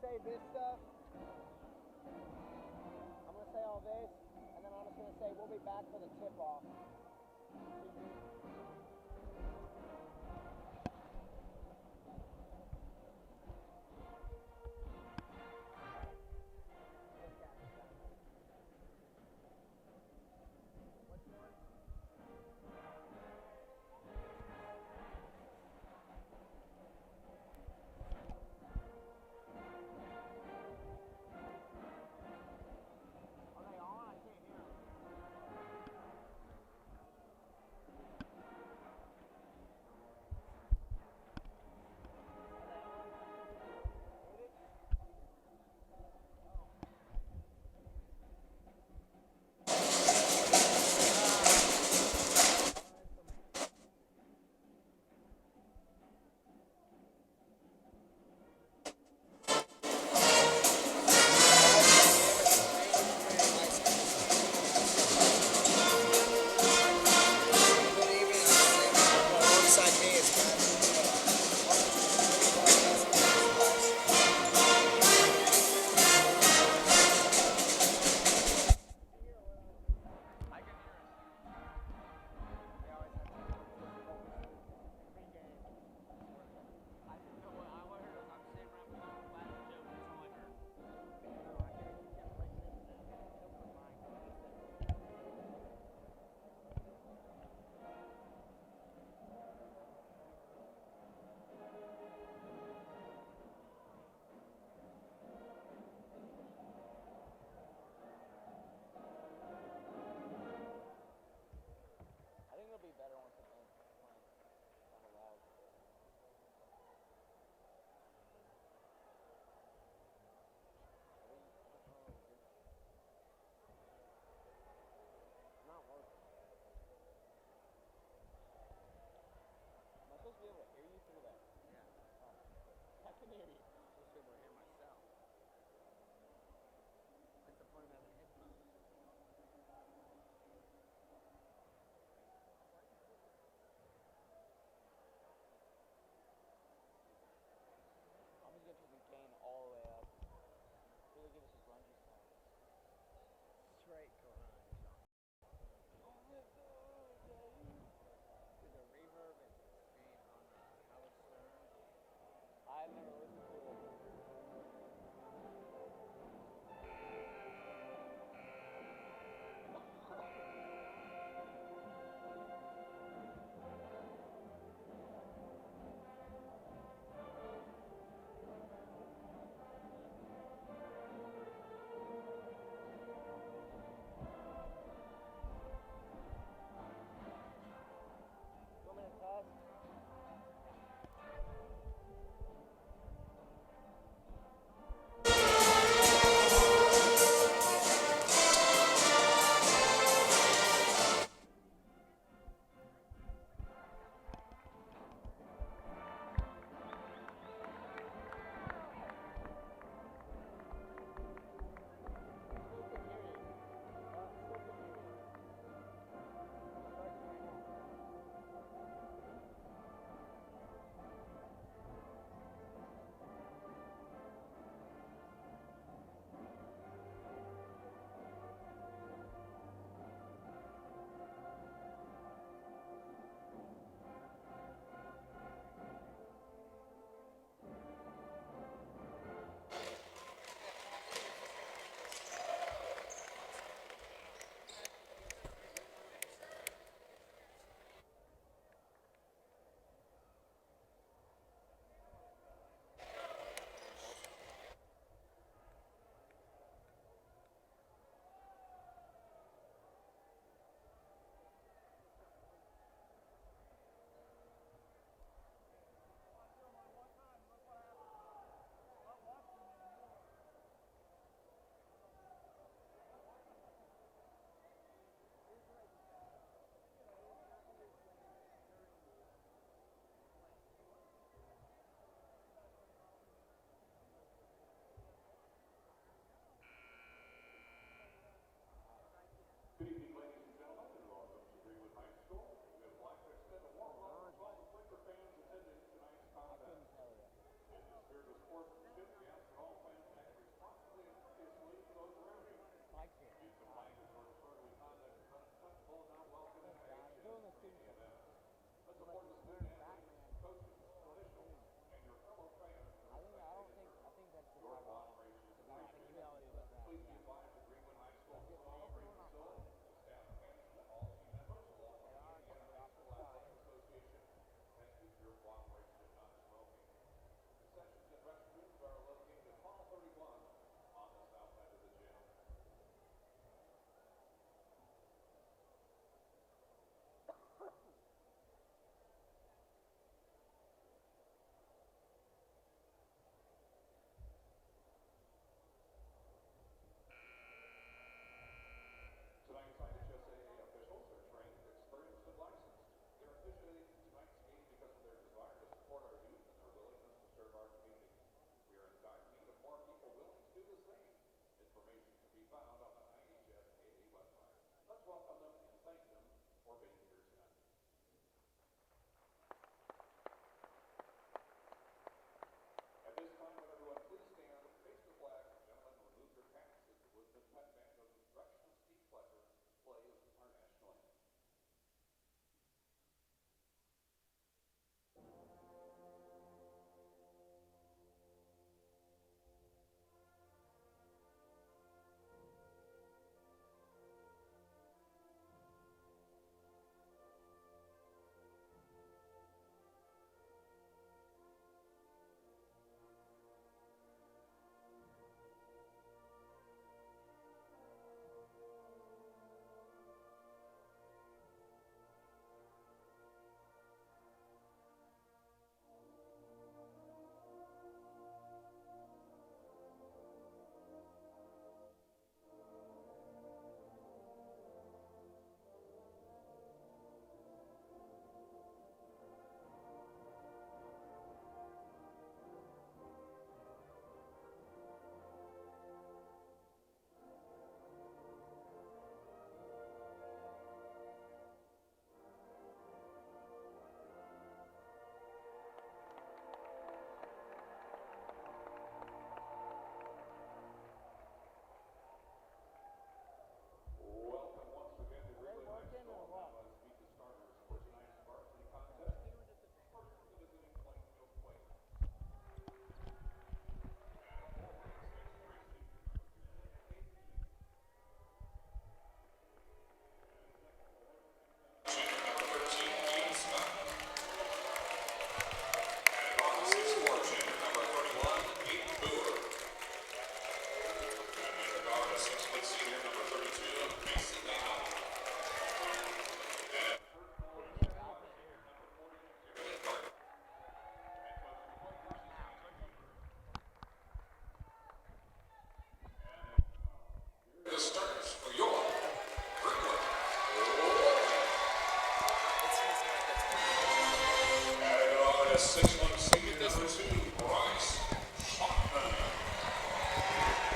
say this stuff. I'm going to say all this, and then I'm just going to say we'll be back for the tip-off.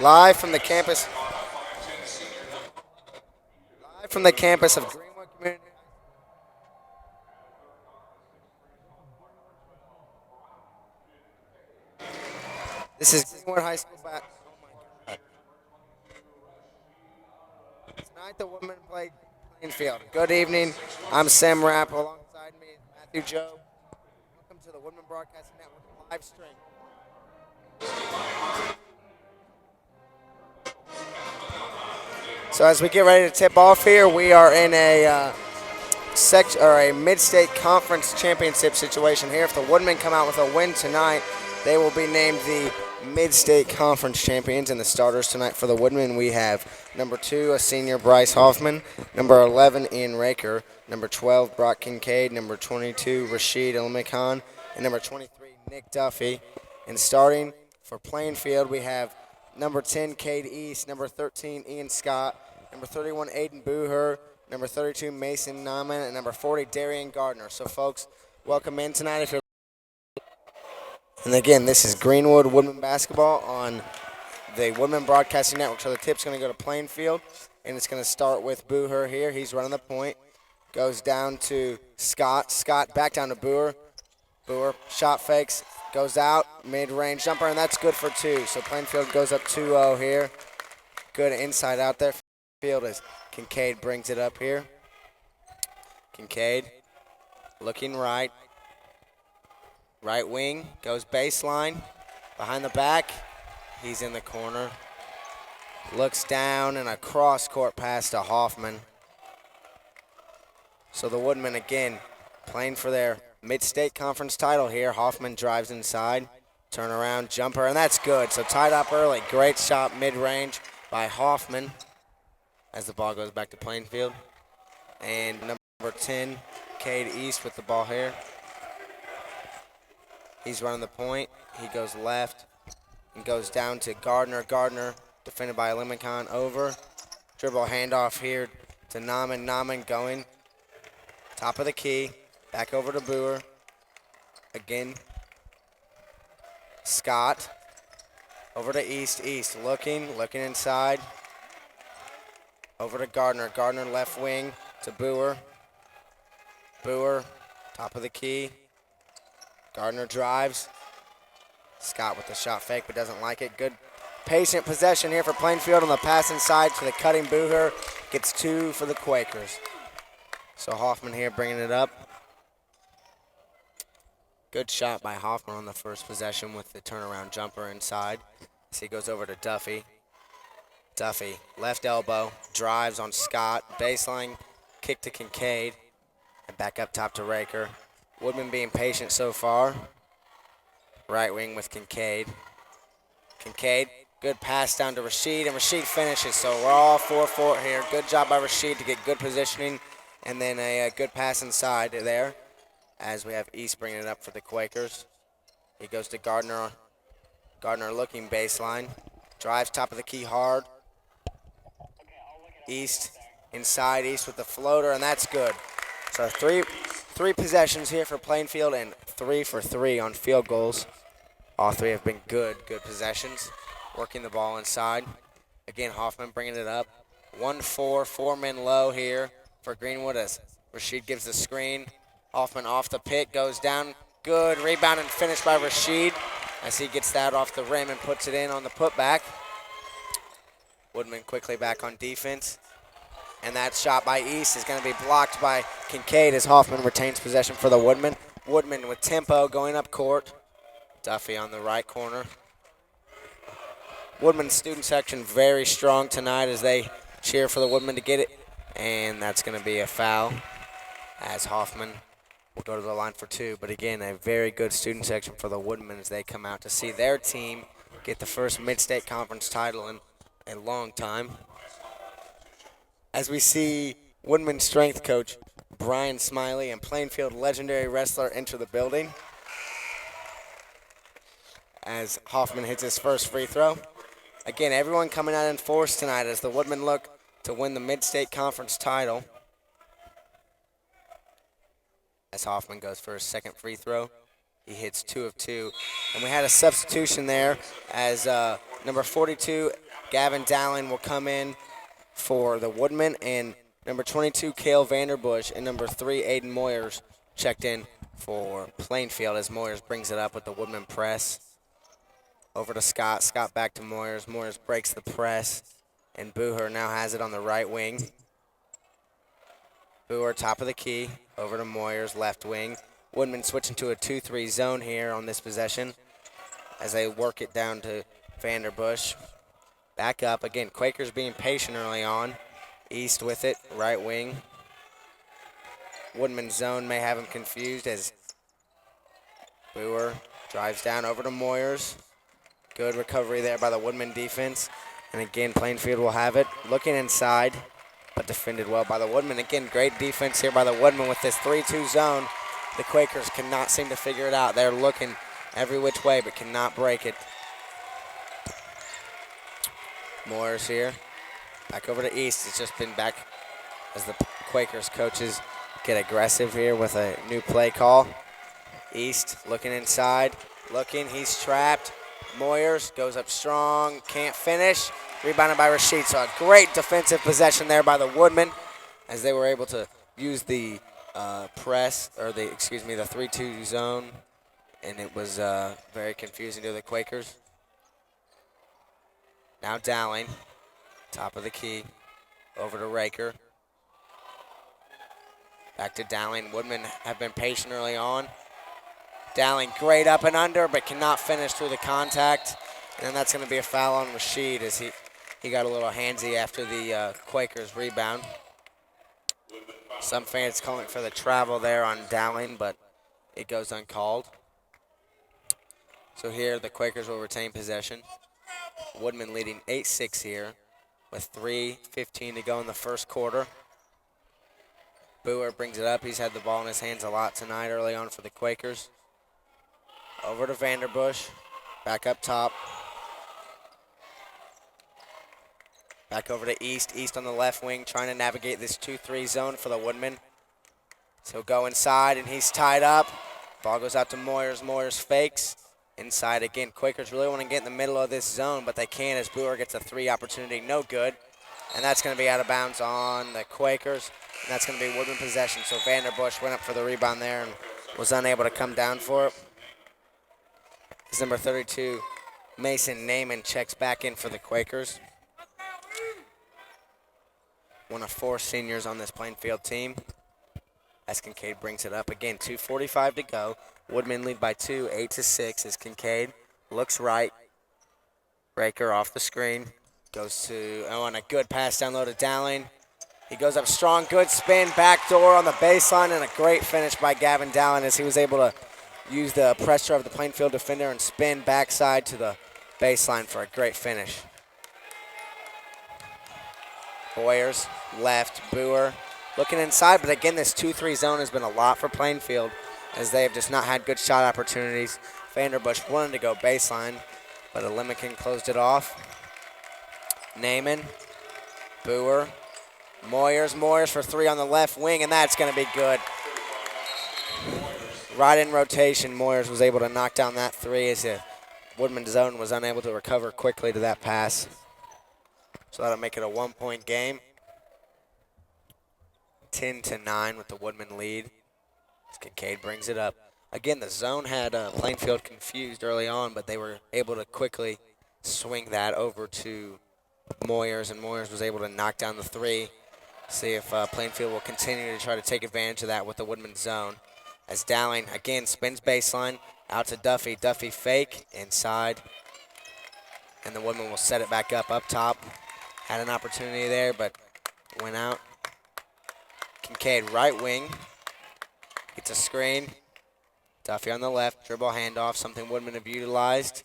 Live from the campus, live from the campus of Greenwood Community. This is Greenwood High School back. Oh my God. Tonight the women play Plainfield. Good evening. I'm Sam Rapp. Alongside me is Matthew Joe. Welcome to the Women Broadcasting Network live stream. So as we get ready to tip off here, we are in a a mid-state conference championship situation here. If the Woodmen come out with a win tonight, they will be named the mid-state conference champions. And the starters tonight for the Woodmen, we have number 2, a senior, Bryce Hoffman, number 11, Ian Raker, number 12, Brock Kincaid, number 22, Rashid Ilmikan, and number 23, Nick Duffy. And starting for Plainfield, we have number 10, Cade East, number 13, Ian Scott, number 31, Aiden Booher, number 32, Mason Nauman, and number 40, Darian Gardner. So, folks, welcome in tonight. If you're and again, this is Greenwood Woodmen Basketball on the Woodmen Broadcasting Network. So the tip's going to go to Plainfield, and it's going to start with Booher here. He's running the point. Goes down to Scott. Scott back down to Booher. Booher shot fakes. Goes out. Mid-range jumper, and that's good for 2. So Plainfield goes up 2-0 here. Good inside out there. Field as Kincaid brings it up here. Kincaid looking right. Right wing, goes baseline, behind the back. He's in the corner. Looks down and a cross-court pass to Hoffman. So the Woodmen again playing for their mid-state conference title here. Hoffman drives inside, turnaround jumper, and that's good. So tied up early. Great shot mid-range by Hoffman as the ball goes back to Plainfield. And number 10, Cade East with the ball here. He's running the point. He goes left and goes down to Gardner. Gardner defended by Limicon over. Dribble handoff here to Nauman. Nauman going top of the key. Back over to Boer. Again. Scott over to East. East looking inside. Over to Gardner. Gardner left wing to Boer. Boer top of the key. Gardner drives. Scott with the shot fake, but doesn't like it. Good patient possession here for Plainfield on the pass inside to the cutting Booher. Gets 2 for the Quakers. So Hoffman here bringing it up. Good shot by Hoffman on the first possession with the turnaround jumper inside. So he goes over to Duffy. Duffy, left elbow, drives on Scott. Baseline, kick to Kincaid. And back up top to Raker. Woodman being patient so far. Right wing with Kincaid. Kincaid, good pass down to Rashid, and Rashid finishes. So we're all 4-4 here. Good job by Rashid to get good positioning, and then a good pass inside there as we have East bringing it up for the Quakers. He goes to Gardner. Gardner looking baseline. Drives top of the key hard. East inside, East with the floater, and that's good. So three possessions here for Plainfield and 3 for 3 on field goals. All 3 have been good possessions. Working the ball inside. Again, Hoffman bringing it up. 1-4, 4 men low here for Greenwood as Rashid gives the screen. Hoffman off the pick, goes down. Good rebound and finish by Rashid as he gets that off the rim and puts it in on the putback. Woodman quickly back on defense. And that shot by East is going to be blocked by Kincaid as Hoffman retains possession for the Woodmen. Woodman with tempo going up court. Duffy on the right corner. Woodman student section very strong tonight as they cheer for the Woodmen to get it. And that's going to be a foul as Hoffman will go to the line for 2. But again, a very good student section for the Woodmen as they come out to see their team get the first mid-state conference title in a long time. As we see Woodman strength coach Brian Smiley and Plainfield legendary wrestler enter the building as Hoffman hits his first free throw. Again, everyone coming out in force tonight as the Woodmen look to win the Mid-State Conference title. As Hoffman goes for his second free throw, he hits 2 of 2. And we had a substitution there as number 42, Gavin Dowling, will come in for the Woodmen, and number 22, Cale Vanderbush, and number 3, Aiden Moyers, checked in for Plainfield as Moyers brings it up with the Woodman press. Over to Scott. Scott back to Moyers. Moyers breaks the press, and Booher now has it on the right wing. Booher top of the key. Over to Moyers, left wing. Woodman switching to a 2-3 zone here on this possession as they work it down to Vanderbush. Back up. Again, Quakers being patient early on. East with it, right wing. Woodman's zone may have him confused as Booher drives down over to Moyers. Good recovery there by the Woodman defense. And again, Plainfield will have it. Looking inside, but defended well by the Woodman. Again, great defense here by the Woodman with this 3-2 zone. The Quakers cannot seem to figure it out. They're looking every which way, but cannot break it. Moyers here. Back over to East. It's just been back as the Quakers coaches get aggressive here with a new play call. East looking inside. Looking. He's trapped. Moyers goes up strong. Can't finish. Rebounded by Rashid. So a great defensive possession there by the Woodmen as they were able to use the press, or the 3-2 zone. And it was very confusing to the Quakers. Now Dowling. Top of the key, over to Raker. Back to Dowling. Woodmen have been patient early on. Dowling great up and under, but cannot finish through the contact. And then that's going to be a foul on Rashid as he got a little handsy after the Quakers rebound. Some fans calling for the travel there on Dowling, but it goes uncalled. So here the Quakers will retain possession. Woodmen leading 8-6 here, with 3:15 to go in the first quarter. Booher brings it up. He's had the ball in his hands a lot tonight early on for the Quakers. Over to Vanderbush. Back up top. Back over to East. East on the left wing trying to navigate this 2-3 zone for the Woodmen. So he'll go inside, and he's tied up. Ball goes out to Moyers. Moyers fakes. Inside again. Quakers really want to get in the middle of this zone, but they can't as Booher gets a 3 opportunity. No good. And that's going to be out of bounds on the Quakers. And that's going to be Woodman possession. So Vanderbush went up for the rebound there and was unable to come down for it. His number 32, Mason Naaman, checks back in for the Quakers. One of 4 seniors on this Plainfield team. As Kincaid brings it up. Again, 2:45 to go. Woodmen lead by 2, 8-6 as Kincaid looks right. Raker off the screen. Goes to, and a good pass down low to Dowling. He goes up strong, good spin, backdoor on the baseline, and a great finish by Gavin Dowling as he was able to use the pressure of the Plainfield defender and spin backside to the baseline for a great finish. Boyers left, Booher looking inside, but again, this 2-3 zone has been a lot for Plainfield as they have just not had good shot opportunities. Vanderbush wanted to go baseline, but Elimican closed it off. Naaman, Booher, Moyers for 3 on the left wing, and that's going to be good. Right in rotation, Moyers was able to knock down that 3 as the Woodman zone was unable to recover quickly to that pass. So that'll make it a 1-point game. 10-9 with the Woodman lead. As Kincaid brings it up. Again, the zone had Plainfield confused early on, but they were able to quickly swing that over to Moyers, and Moyers was able to knock down the 3. See if Plainfield will continue to try to take advantage of that with the Woodman zone. As Dowling, again, spins baseline, out to Duffy. Duffy fake, inside. And the Woodman will set it back up top. Had an opportunity there, but went out. Kincaid, right wing. Gets a screen. Duffy on the left, dribble handoff, something Woodman have utilized.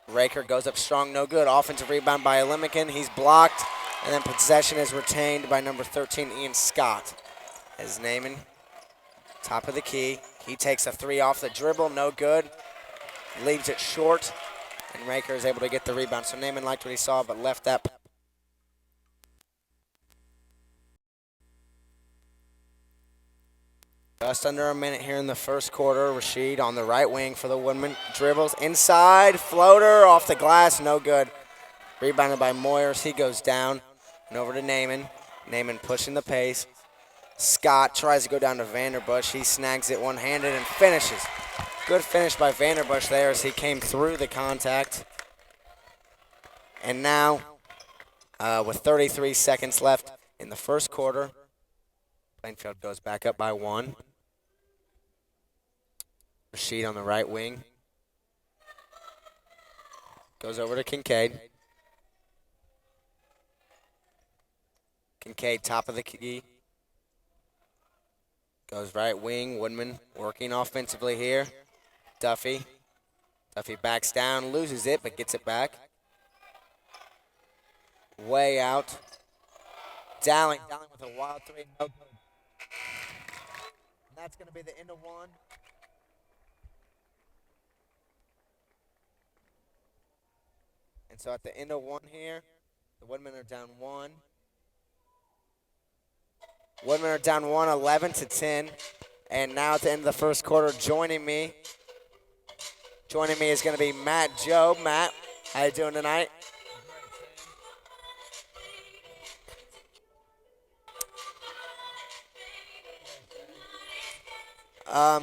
Raker goes up strong, no good. Offensive rebound by Olimican. He's blocked, and then possession is retained by number 13, Ian Scott. As Naaman, top of the key. He takes a three off the dribble, no good. Leaves it short, and Raker is able to get the rebound. So Naaman liked what he saw, but left that. Just under a minute here in the first quarter. Rashid on the right wing for the Woodman. Dribbles inside, floater off the glass, no good. Rebounded by Moyers. He goes down and over to Naaman. Naaman pushing the pace. Scott tries to go down to Vanderbush. He snags it one-handed and finishes. Good finish by Vanderbush there as he came through the contact. And now, with 33 seconds left in the first quarter, Plainfield goes back up by one. Rashid on the right wing. Goes over to Kincaid. Kincaid, top of the key. Goes right wing. Woodman working offensively here. Duffy. Duffy backs down, loses it, but gets it back. Way out. Dowling with a wild three. No good. And that's going to be the end of one. And so at the end of one here, the Woodmen are down one. Woodmen are down one, 11-10. And now at the end of the first quarter, joining me is going to be Matt Jobe. Matt, how you doing tonight?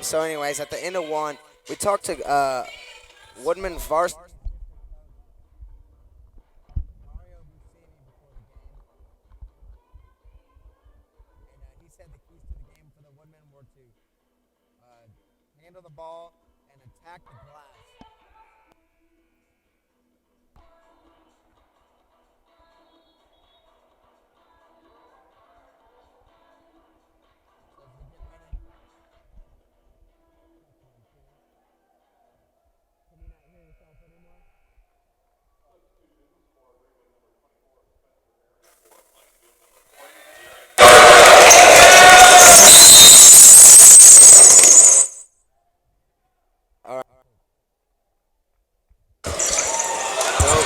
So anyways, at the end of one, we talked to Woodman varsity. He said the keys to the game for the Woodmen were to handle the ball and attack the glass.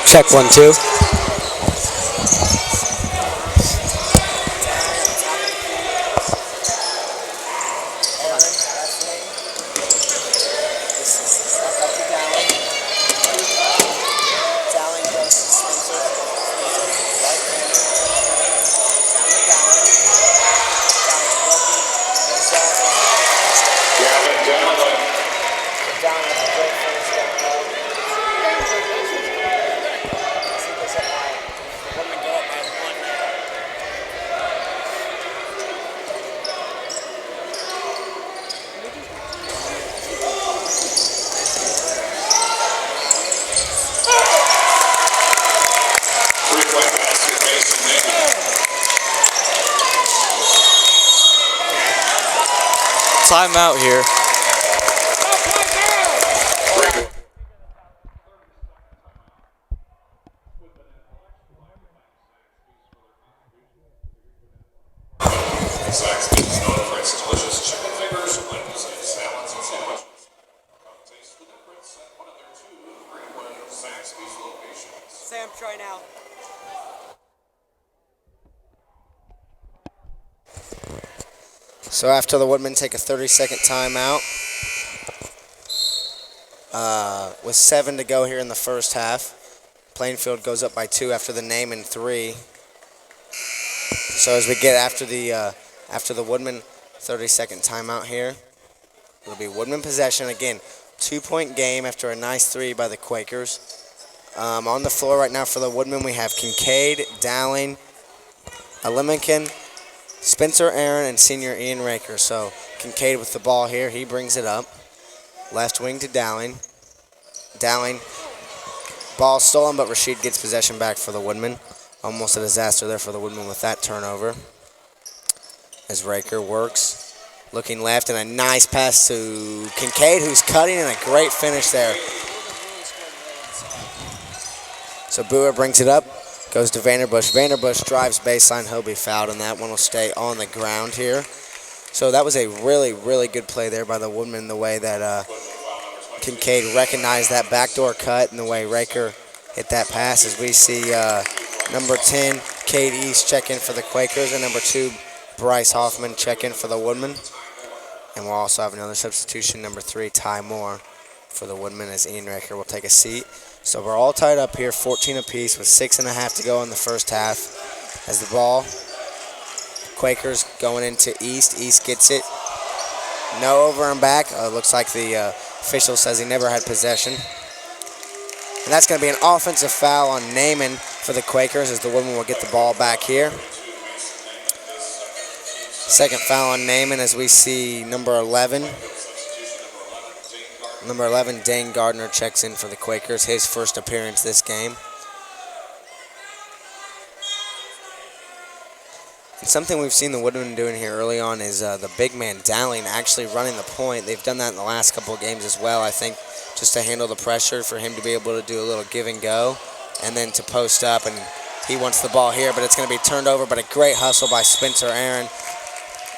Check 1, 2. Timeout here. Sam, try now. So after the Woodmen take a 30-second timeout, with 7 to go here in the first half, Plainfield goes up by 2 after the Naaman 3. So as we get after the Woodmen 30-second timeout here, it'll be Woodmen possession again. 2-point game after a nice 3 by the Quakers. On the floor right now for the Woodmen, we have Kincaid, Dowling, Olimican, Spencer Aaron, and senior Ian Raker. So Kincaid with the ball here. He brings it up. Left wing to Dowling. Dowling, ball stolen, but Rashid gets possession back for the Woodmen. Almost a disaster there for the Woodmen with that turnover. As Raker works. Looking left, and a nice pass to Kincaid, who's cutting, and a great finish there. So Boer brings it up, goes to Vanderbush. Vanderbush drives baseline. He'll be fouled, and that one will stay on the ground here. So that was a really, really good play there by the Woodman, the way that Kincaid recognized that backdoor cut and the way Raker hit that pass. As we see number 10, Cade East, check in for the Quakers, and number 2, Bryce Hoffman, check in for the Woodman. And we'll also have another substitution, number 3, Ty Moore, for the Woodman, as Ian Raker will take a seat. So we're all tied up here, 14 apiece, with 6.5 to go in the first half. As the ball, Quakers going into East. East gets it. No over and back. Looks like the official says he never had possession. And that's going to be an offensive foul on Naaman for the Quakers, as the Woodman will get the ball back here. Second foul on Naaman, as we see number 11. Number 11, Dane Gardner, checks in for the Quakers, his first appearance this game. And something we've seen the Woodmen doing here early on is the big man, Dowling, actually running the point. They've done that in the last couple of games as well, I think, just to handle the pressure, for him to be able to do a little give and go, and then to post up. And he wants the ball here, but it's going to be turned over, but a great hustle by Spencer Aaron.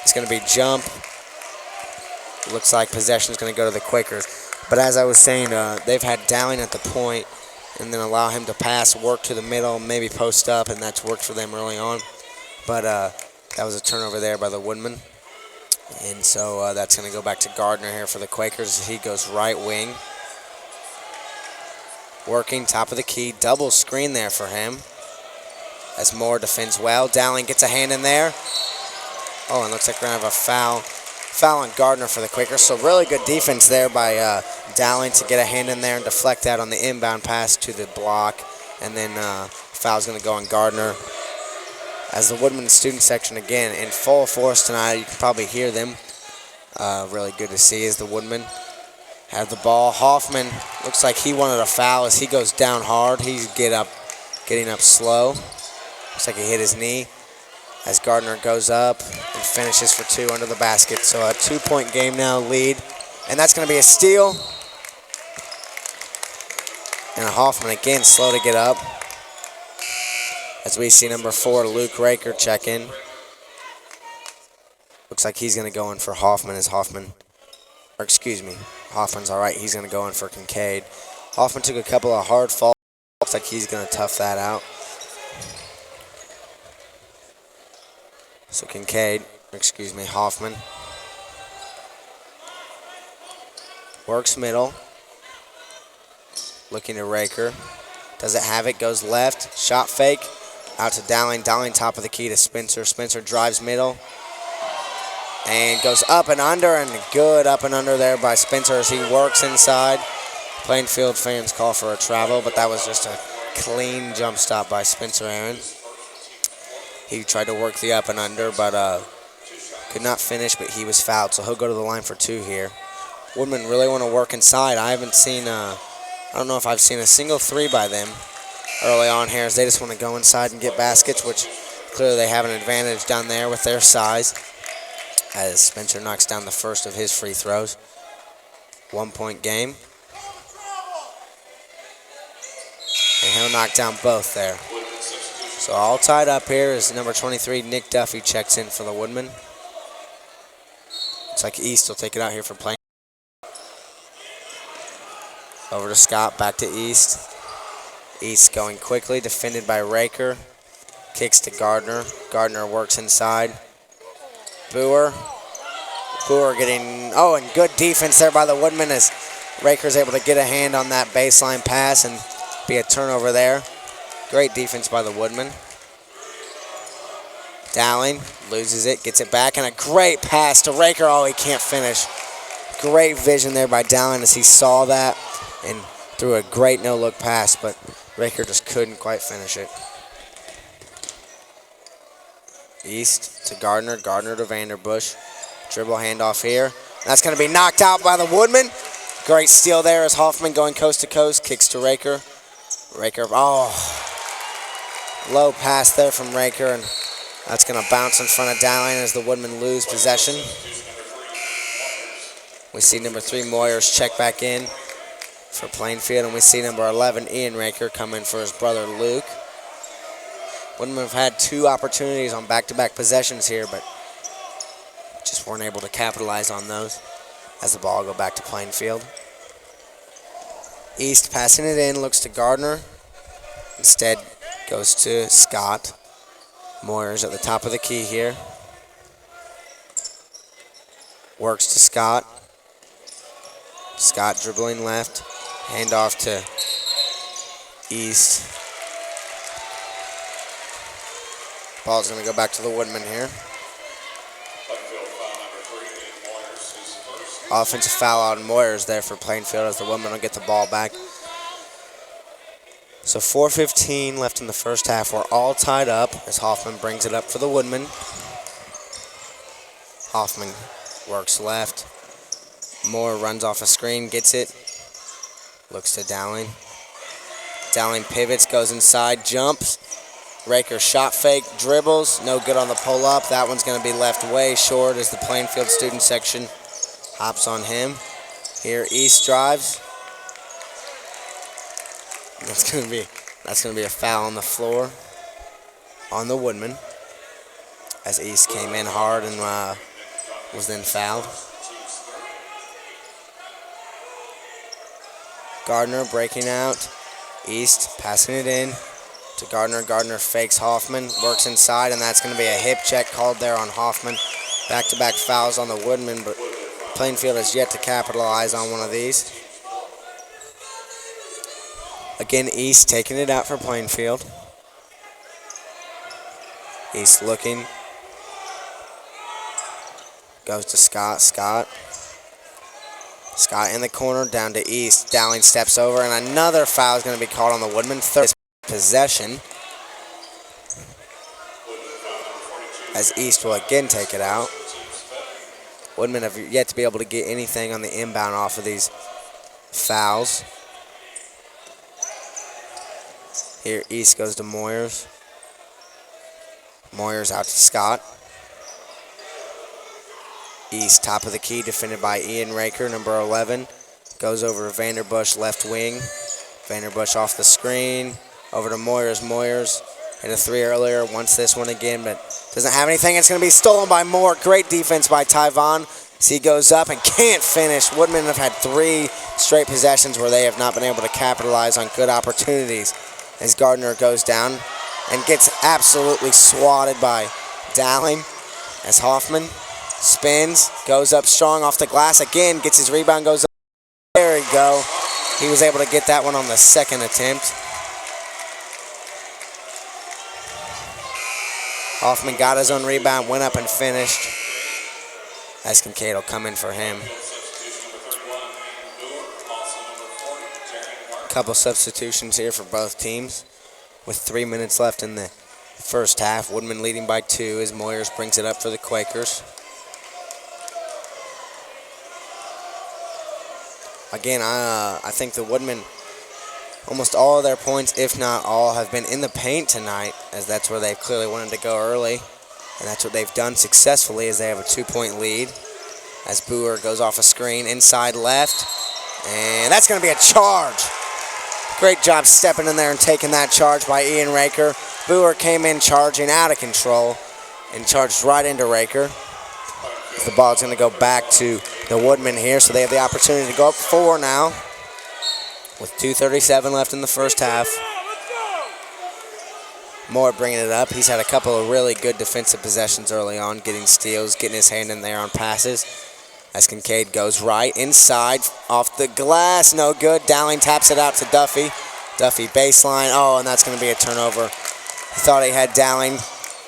It's going to be jump. Looks like possession is going to go to the Quakers. But as I was saying, they've had Dowling at the point and then allow him to pass, work to the middle, maybe post up, and that's worked for them early on. But that was a turnover there by the Woodman. And so that's going to go back to Gardner here for the Quakers. He goes right wing. Working top of the key. Double screen there for him, as Moore defends well. Dowling gets a hand in there. Oh, and looks like we're going to have a foul on Gardner for the Quakers. So really good defense there by Dowling to get a hand in there and deflect that on the inbound pass to the block. And then foul's going to go on Gardner. As the Woodman student section, again, in full force tonight, you can probably hear them. Really good to see as the Woodmen have the ball. Hoffman looks like he wanted a foul as he goes down hard. He's getting up slow. Looks like he hit his knee as Gardner goes up and finishes for 2 under the basket. So a 2-point game now lead. And that's going to be a steal. And Hoffman again slow to get up, as we see number 4, Luke Raker, check in. Looks like he's going to go in for Hoffman, as Hoffman's all right. He's going to go in for Kincaid. Hoffman took a couple of hard falls. Looks like he's going to tough that out. So Hoffman. Works middle. Looking to Raker. Doesn't have it, goes left. Shot fake. Out to Dowling. Dowling top of the key to Spencer. Spencer drives middle. And goes up and under, and good up and under there by Spencer as he works inside. Plainfield fans call for a travel, but that was just a clean jump stop by Spencer Aaron. He tried to work the up and under, but could not finish, but he was fouled, so he'll go to the line for 2 here. Woodmen really want to work inside. I don't know if I've seen a single 3 by them early on here, as they just want to go inside and get baskets, which clearly they have an advantage down there with their size, as Spencer knocks down the first of his free throws. 1-point game. And he'll knock down both there. So all tied up here is number 23, Nick Duffy, checks in for the Woodmen. Looks like East will take it out here for Plainfield. Over to Scott, back to East. East going quickly, defended by Raker. Kicks to Gardner. Gardner works inside. Boer getting, and good defense there by the Woodmen as Raker's able to get a hand on that baseline pass and be a turnover there. Great defense by the Woodmen. Dowling loses it, gets it back, and a great pass to Raker. Oh, he can't finish. Great vision there by Dowling as he saw that and threw a great no-look pass, but Raker just couldn't quite finish it. East to Gardner, Gardner to Vanderbush. Dribble handoff here. That's going to be knocked out by the Woodmen. Great steal there as Hoffman going coast to coast, kicks to Raker. Raker, low pass there from Raker, and that's going to bounce in front of Dowling as the Woodmen lose possession. We see number 3, Moyers, check back in. for Plainfield, and we see number 11, Ian Raker, come in for his brother Luke. Woodman have had 2 opportunities on back-to-back possessions here, but just weren't able to capitalize on those as the ball go back to Plainfield. East passing it in, looks to Gardner. Instead goes to Scott. Moyers at the top of the key here. Works to Scott. Scott dribbling left. Handoff to East. Ball's going to go back to the Woodman here. Offensive foul on Moyers there for Plainfield as the Woodmen will get the ball back. So 4:15 left in the first half. We're all tied up as Hoffman brings it up for the Woodmen. Hoffman works left. Moore runs off a screen, gets it. Looks to Dowling. Dowling pivots, goes inside, jumps. Raker shot fake, dribbles. No good on the pull-up. That one's going to be left way short as the Plainfield student section hops on him. Here East drives. That's going to be a foul on the floor on the Woodman as East came in hard and was then fouled. Gardner breaking out. East passing it in to Gardner. Gardner fakes Hoffman, works inside, and that's going to be a hip check called there on Hoffman. Back-to-back fouls on the Woodman, but Plainfield has yet to capitalize on one of these. Again, East taking it out for Plainfield. East looking. Goes to Scott. Scott in the corner, down to East. Dowling steps over, and another foul is going to be called on the Woodman. Third possession. As East will again take it out. Woodmen have yet to be able to get anything on the inbound off of these fouls. Here East goes to Moyers. Moyers out to Scott. East, top of the key, defended by Ian Raker, number 11. Goes over to Vanderbush, left wing. Vanderbush off the screen. Over to Moyers. Moyers hit a 3 earlier, wants this one again, but doesn't have anything. It's going to be stolen by Moore. Great defense by Tyvon. As he goes up and can't finish. Woodmen have had 3 straight possessions where they have not been able to capitalize on good opportunities. As Gardner goes down and gets absolutely swatted by Dowling. As Hoffman spins, goes up strong off the glass again, gets his rebound, goes up. There we go. He was able to get that one on the second attempt. Hoffman got his own rebound, went up and finished. As Kincaid will come in for him. Couple substitutions here for both teams with 3 minutes left in the first half. Woodman leading by 2 as Moyers brings it up for the Quakers. Again, I think the Woodmen, almost all of their points, if not all, have been in the paint tonight, as that's where they've clearly wanted to go early. And that's what they've done successfully, as they have a 2-point lead. As Boer goes off a screen, inside left. And that's going to be a charge. Great job stepping in there and taking that charge by Ian Raker. Boer came in charging out of control and charged right into Raker. The ball's going to go back to the Woodmen here, so they have the opportunity to go up 4 now with 2:37 left in the first half. Moore bringing it up. He's had a couple of really good defensive possessions early on, getting steals, getting his hand in there on passes. As Kincaid goes right inside, off the glass, no good. Dowling taps it out to Duffy. Duffy baseline, oh, and that's going to be a turnover. He thought he had Dowling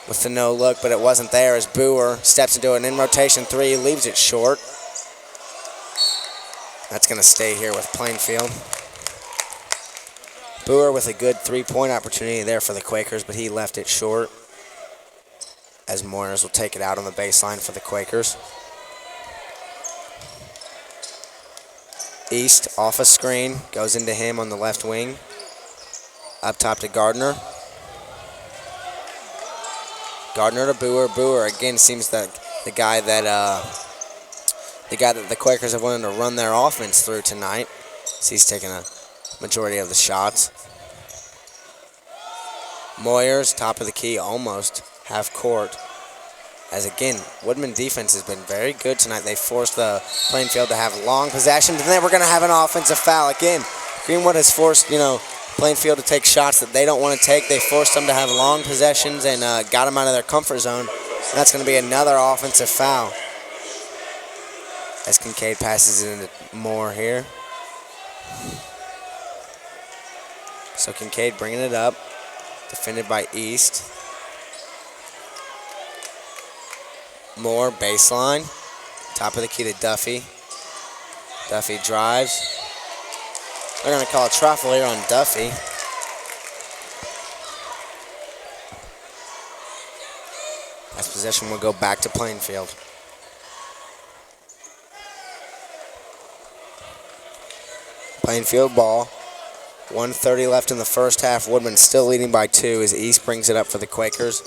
with the no look, but it wasn't there as Boer steps into an in-rotation 3, leaves it short. That's going to stay here with Plainfield. Boer with a good 3-point opportunity there for the Quakers, but he left it short. As Moyers will take it out on the baseline for the Quakers. East off a screen, goes into him on the left wing. Up top to Gardner. Gardner to Boer. Boer again seems that the guy that the Quakers have wanted to run their offense through tonight. So he's taking a majority of the shots. Moyers, top of the key, almost half court. As again, Woodman defense has been very good tonight. They forced the Plainfield to have long possessions, and then we're going to have an offensive foul again. Greenwood has forced, Plainfield to take shots that they don't want to take. They forced them to have long possessions and got them out of their comfort zone. And that's going to be another offensive foul. As Kincaid passes it into Moore here. So Kincaid bringing it up, defended by East. Moore, baseline. Top of the key to Duffy. Duffy drives. They're going to call a truffle here on Duffy. As possession will go back to Plainfield. Plainfield ball. 1:30 left in the first half. Woodman still leading by 2 as East brings it up for the Quakers.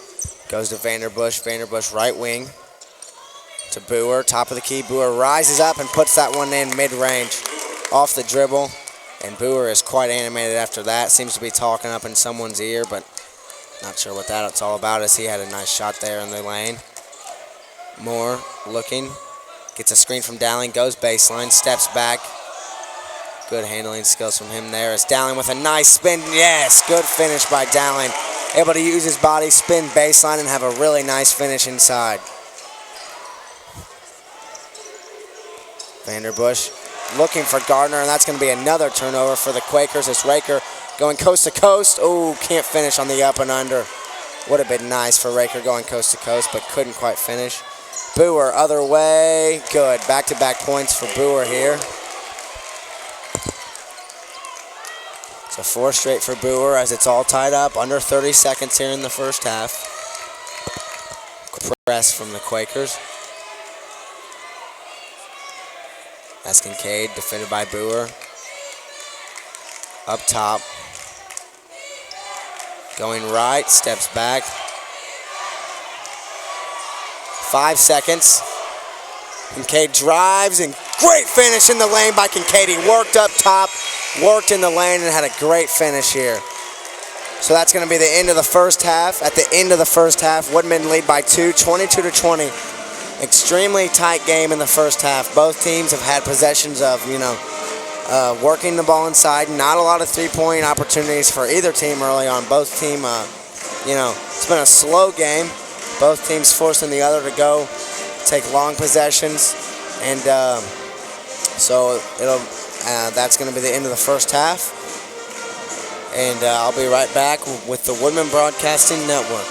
Goes to Vanderbush. Vanderbush right wing. To Boer, top of the key. Boer rises up and puts that one in mid-range off the dribble. And Boer is quite animated after that. Seems to be talking up in someone's ear, but not sure what that's all about as he had a nice shot there in the lane. Moore looking. Gets a screen from Dowling, goes baseline, steps back. Good handling skills from him there. As Dowling with a nice spin. Yes, good finish by Dowling. Able to use his body, spin baseline, and have a really nice finish inside. Vanderbush looking for Gardner, and that's going to be another turnover for the Quakers. It's Raker going coast to coast. Oh, can't finish on the up and under. Would have been nice for Raker going coast to coast, but couldn't quite finish. Boer, other way. Good. Back-to-back points for Boer here. So 4 straight for Boer as it's all tied up. Under 30 seconds here in the first half. Press from the Quakers. That's Kincaid, defended by Boer. Up top. Going right, steps back. 5 seconds. Kincaid drives, and great finish in the lane by Kincaid. He worked up top, worked in the lane, and had a great finish here. So that's going to be the end of the first half. At the end of the first half, Woodman lead by 2, 22-20. Extremely tight game in the first half. Both teams have had possessions of, working the ball inside. Not a lot of three-point opportunities for either team early on. Both team, it's been a slow game. Both teams forcing the other to go, take long possessions, and so that's going to be the end of the first half. And I'll be right back with the Woodman Broadcasting Network.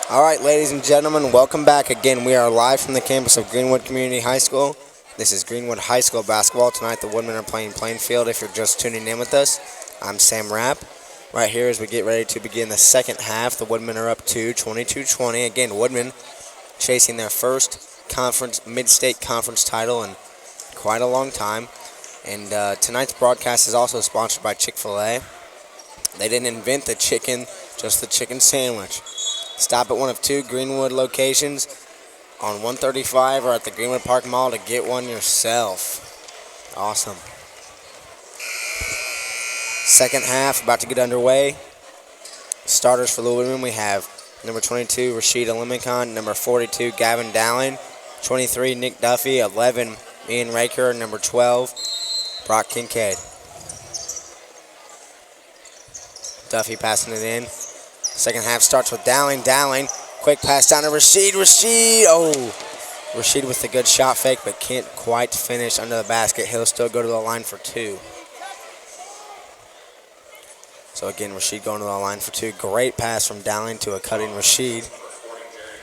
All right, ladies and gentlemen, welcome back again. We are live from the campus of Greenwood Community High School. This is Greenwood High School basketball. Tonight, the Woodmen are playing Plainfield. If you're just tuning in with us, I'm Sam Rapp. Right here as we get ready to begin the second half, the Woodmen are up 22-20. Again, Woodmen chasing their first mid-state conference title in quite a long time. And tonight's broadcast is also sponsored by Chick-fil-A. They didn't invent the chicken, just the chicken sandwich. Stop at one of two Greenwood locations on 135 or at the Greenwood Park Mall to get one yourself. Awesome. Second half about to get underway. Starters for the Woodmen, we have number 22, Rashid Alimikhan, number 42, Gavin Dowling, 23, Nick Duffy, 11, Ian Raker, number 12, Brock Kincaid. Duffy passing it in. Second half starts with Dowling. Quick pass down to Rashid. Rashid with a good shot fake, but can't quite finish under the basket. He'll still go to the line for two. So again, Rashid going to the line for two. Great pass from Dowling to a cutting Rashid.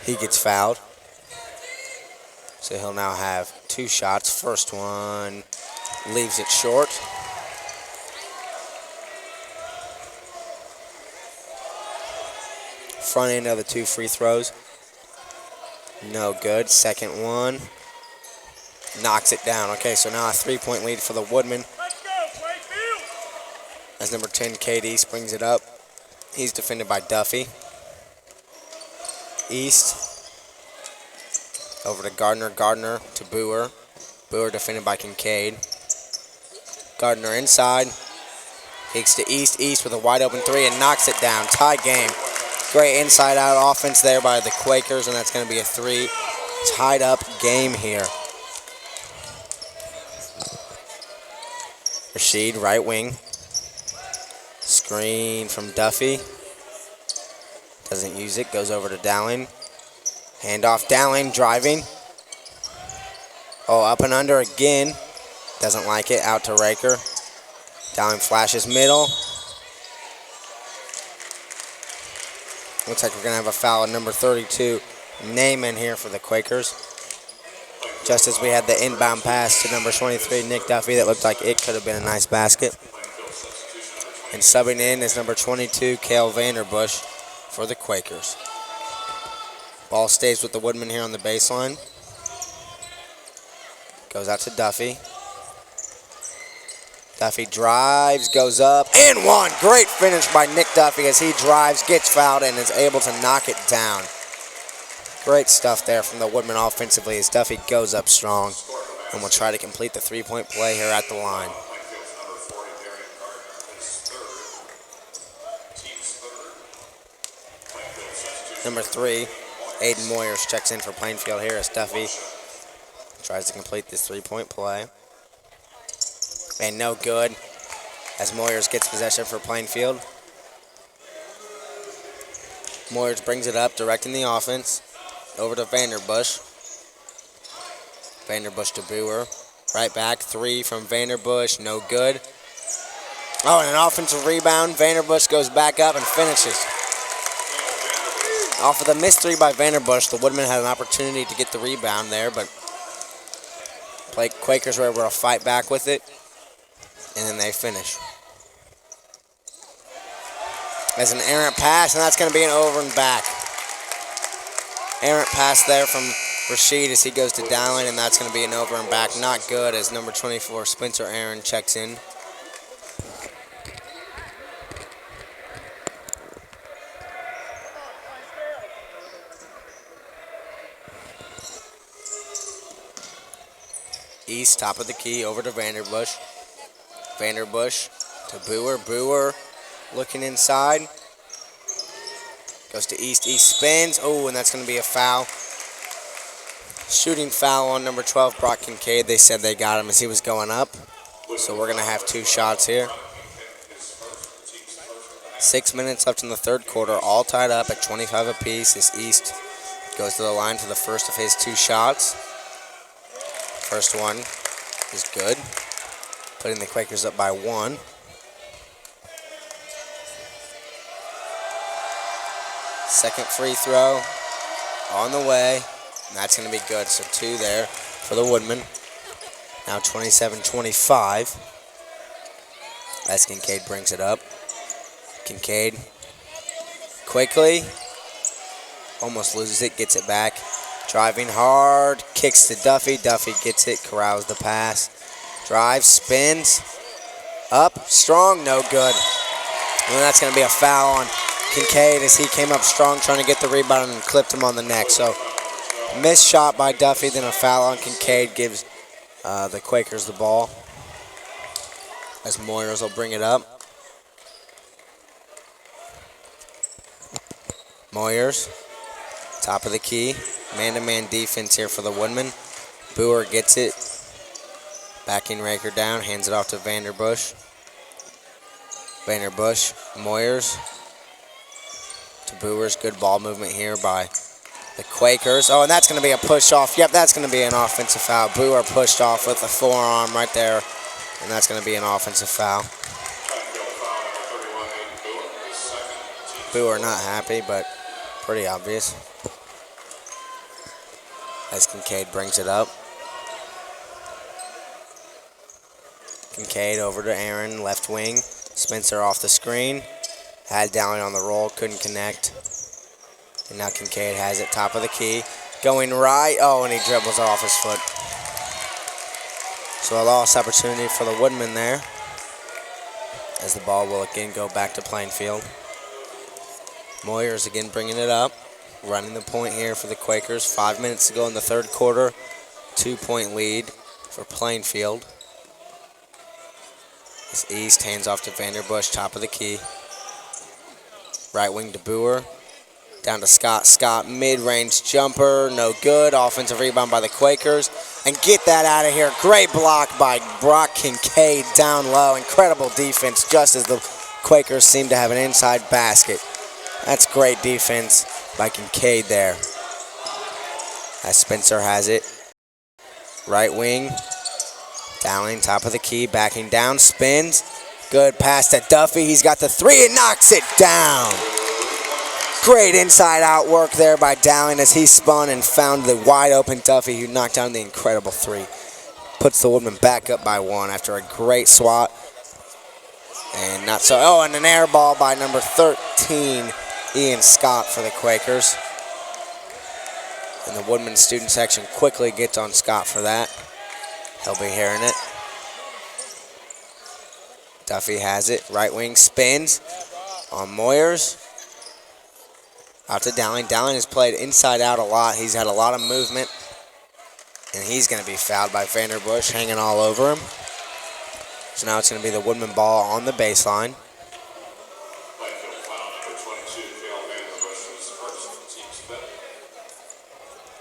He gets fouled. So he'll now have two shots. First one leaves it short. Front end of the two free throws. No good. Second one. Knocks it down. Okay, so now a three-point lead for the Woodmen. As number 10, KD, springs it up. He's defended by Duffy. East. Over to Gardner. Gardner to Boer. Boer defended by Kincaid. Gardner inside. Kicks to East. East with a wide open three and knocks it down. Tie game. Great inside-out offense there by the Quakers, and that's going to be a three. Tied-up game here. Rashid, right wing. Screen from Duffy. Doesn't use it. Goes over to Dowling. Handoff Dowling, driving. Up and under again. Doesn't like it. Out to Raker. Dowling flashes middle. Looks like we're going to have a foul on number 32, Naaman here for the Quakers. Just as we had the inbound pass to number 23, Nick Duffy, that looked like it could have been a nice basket. And subbing in is number 22, Cale Vanderbush for the Quakers. Ball stays with the Woodmen here on the baseline. Goes out to Duffy. Duffy drives, goes up, and one. Great finish by Nick Duffy as he drives, gets fouled, and is able to knock it down. Great stuff there from the Woodmen offensively as Duffy goes up strong and will try to complete the three-point play here at the line. Number 3, Aiden Moyers checks in for Plainfield here as Duffy tries to complete this three-point play. And no good as Moyers gets possession for Plainfield. Moyers brings it up, directing the offense. Over to Vanderbush. Vanderbush to Boer. Right back, three from Vanderbush, no good. And an offensive rebound. Vanderbush goes back up and finishes. Off of the missed three by Vanderbush, the Woodmen had an opportunity to get the rebound there, but Quakers were able to fight back with it. And then they finish. As an errant pass, and that's going to be an over and back. Errant pass there from Rashid as he goes to Dowling, and that's going to be an over and back. Not good as number 24, Spencer Aaron, checks in. East, top of the key, over to Vanderbush. Vanderbush to Boer. Boer looking inside. Goes to East. East spins. And that's going to be a foul. Shooting foul on number 12, Brock Kincaid. They said they got him as he was going up. So we're going to have two shots here. 6 minutes left in the third quarter, all tied up at 25 apiece. This East goes to the line for the first of his two shots. First one is good, putting the Quakers up by one. Second free throw on the way. And that's going to be good. So 2 there for the Woodmen. Now 27-25. As Kincaid brings it up. Kincaid quickly. Almost loses it. Gets it back. Driving hard. Kicks to Duffy. Duffy gets it. Corrals the pass. Drives. Spins. Up. Strong. No good. And that's going to be a foul on Kincaid as he came up strong trying to get the rebound and clipped him on the neck. So missed shot by Duffy, then a foul on Kincaid gives the Quakers the ball. As Moyers will bring it up. Moyers, top of the key. Man-to-man defense here for the Woodmen. Boer gets it. Backing Raker down, hands it off to Vanderbush. Vanderbush, Moyers to Boers. Good ball movement here by the Quakers. Oh, and that's going to be a push off. Yep, that's going to be an offensive foul. Boer pushed off with the forearm right there, and that's going to be an offensive foul. Boer not happy, but pretty obvious. As Kincaid brings it up. Kincaid over to Aaron, left wing. Spencer off the screen. Had Dowling on the roll, couldn't connect. And now Kincaid has it top of the key. Going right. Oh, and he dribbles off his foot. So a lost opportunity for the Woodmen there. As the ball will again go back to Plainfield. Moyers again bringing it up. Running the point here for the Quakers. 5 minutes to go in the third quarter. 2-point lead for Plainfield. As East hands off to Vanderbush, top of the key. Right wing to Boer. Down to Scott. Scott, mid-range jumper, no good. Offensive rebound by the Quakers. And get that out of here. Great block by Brock Kincaid down low. Incredible defense just as the Quakers seem to have an inside basket. That's great defense by Kincaid there. As Spencer has it. Right wing. Dowling, top of the key, backing down, spins. Good pass to Duffy. He's got the three and knocks it down. Great inside-out work there by Dowling as he spun and found the wide-open Duffy who knocked down the incredible three. Puts the Woodmen back up by 1 after a great swat. And not so. Oh, and an air ball by number 13, Ian Scott for the Quakers. And the Woodmen student section quickly gets on Scott for that. He'll be hearing it. Duffy has it. Right wing spins on Moyers. Out to Dowling. Dowling has played inside out a lot. He's had a lot of movement. And he's going to be fouled by Vanderbush, hanging all over him. So now it's going to be the Woodmen ball on the baseline.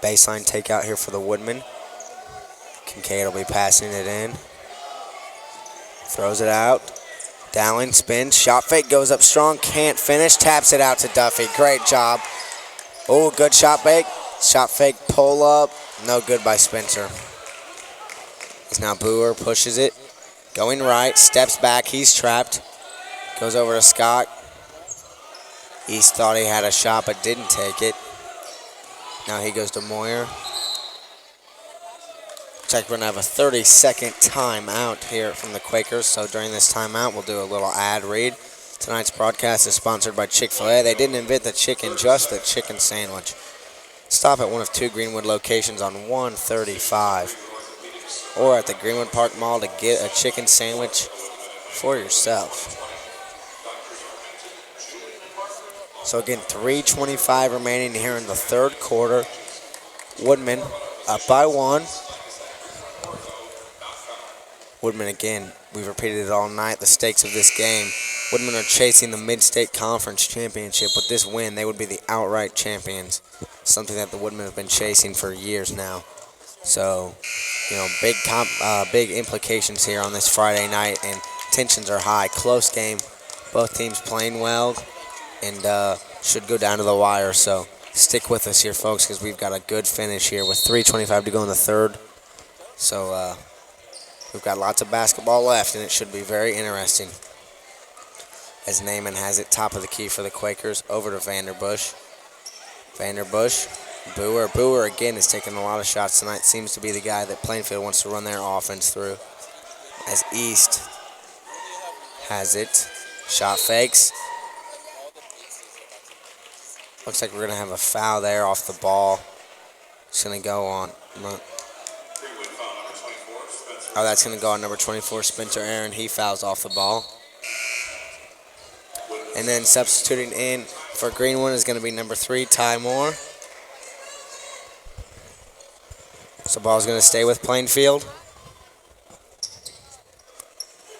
Baseline takeout here for the Woodmen. Kincaid will be passing it in. Throws it out. Dowling spins. Shot fake goes up strong. Can't finish. Taps it out to Duffy. Great job. Oh, good shot fake. Shot fake pull up. No good by Spencer. It's now Boer. Pushes it. Going right. Steps back. He's trapped. Goes over to Scott. East thought he had a shot but didn't take it. Now he goes to Moyer. Looks like we're going to have a 30-second timeout here from the Quakers. So during this timeout, we'll do a little ad read. Tonight's broadcast is sponsored by Chick-fil-A. They didn't invent the chicken, just the chicken sandwich. Stop at one of 2 Greenwood locations on 135 or at the Greenwood Park Mall to get a chicken sandwich for yourself. So again, 3:25 remaining here in the third quarter. Woodmen up by 1. Woodmen again, we've repeated it all night, the stakes of this game. Woodmen are chasing the Mid-State Conference Championship. With this win, they would be the outright champions, something that the Woodmen have been chasing for years now. So, you know, big implications here on this Friday night, and tensions are high. Close game, both teams playing well, and should go down to the wire. So stick with us here, folks, because we've got a good finish here with 3:25 to go in the third. So we've got lots of basketball left, and it should be very interesting. As Naaman has it top of the key for the Quakers, over to Vanderbush. Vanderbush. Boer. Boer again is taking a lot of shots tonight. Seems to be the guy that Plainfield wants to run their offense through. As East has it. Shot fakes. Looks like we're going to have a foul there off the ball. It's going to go on. Oh, that's going to go on number 24, Spencer Aaron. He fouls off the ball. And then substituting in for Greenwood is going to be number 3, Ty Moore. So ball's going to stay with Plainfield.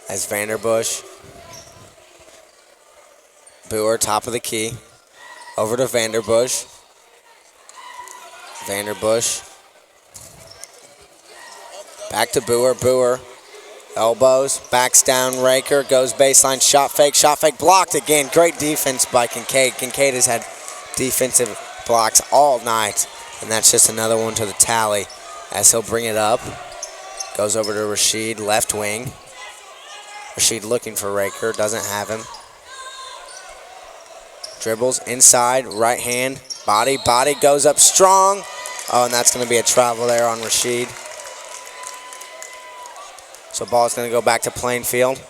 As Vanderbush. Boer, top of the key. Over to Vanderbush. Vanderbush. Back to Boer. Boer. Elbows. Backs down. Raker. Goes baseline. Shot fake blocked again. Great defense by Kincaid. Kincaid has had defensive blocks all night. And that's just another one to the tally as he'll bring it up. Goes over to Rashid. Left wing. Rashid looking for Raker. Doesn't have him. Dribbles inside, right hand, body goes up strong. Oh, and that's going to be a travel there on Rashid. So ball's going to go back to Plainfield.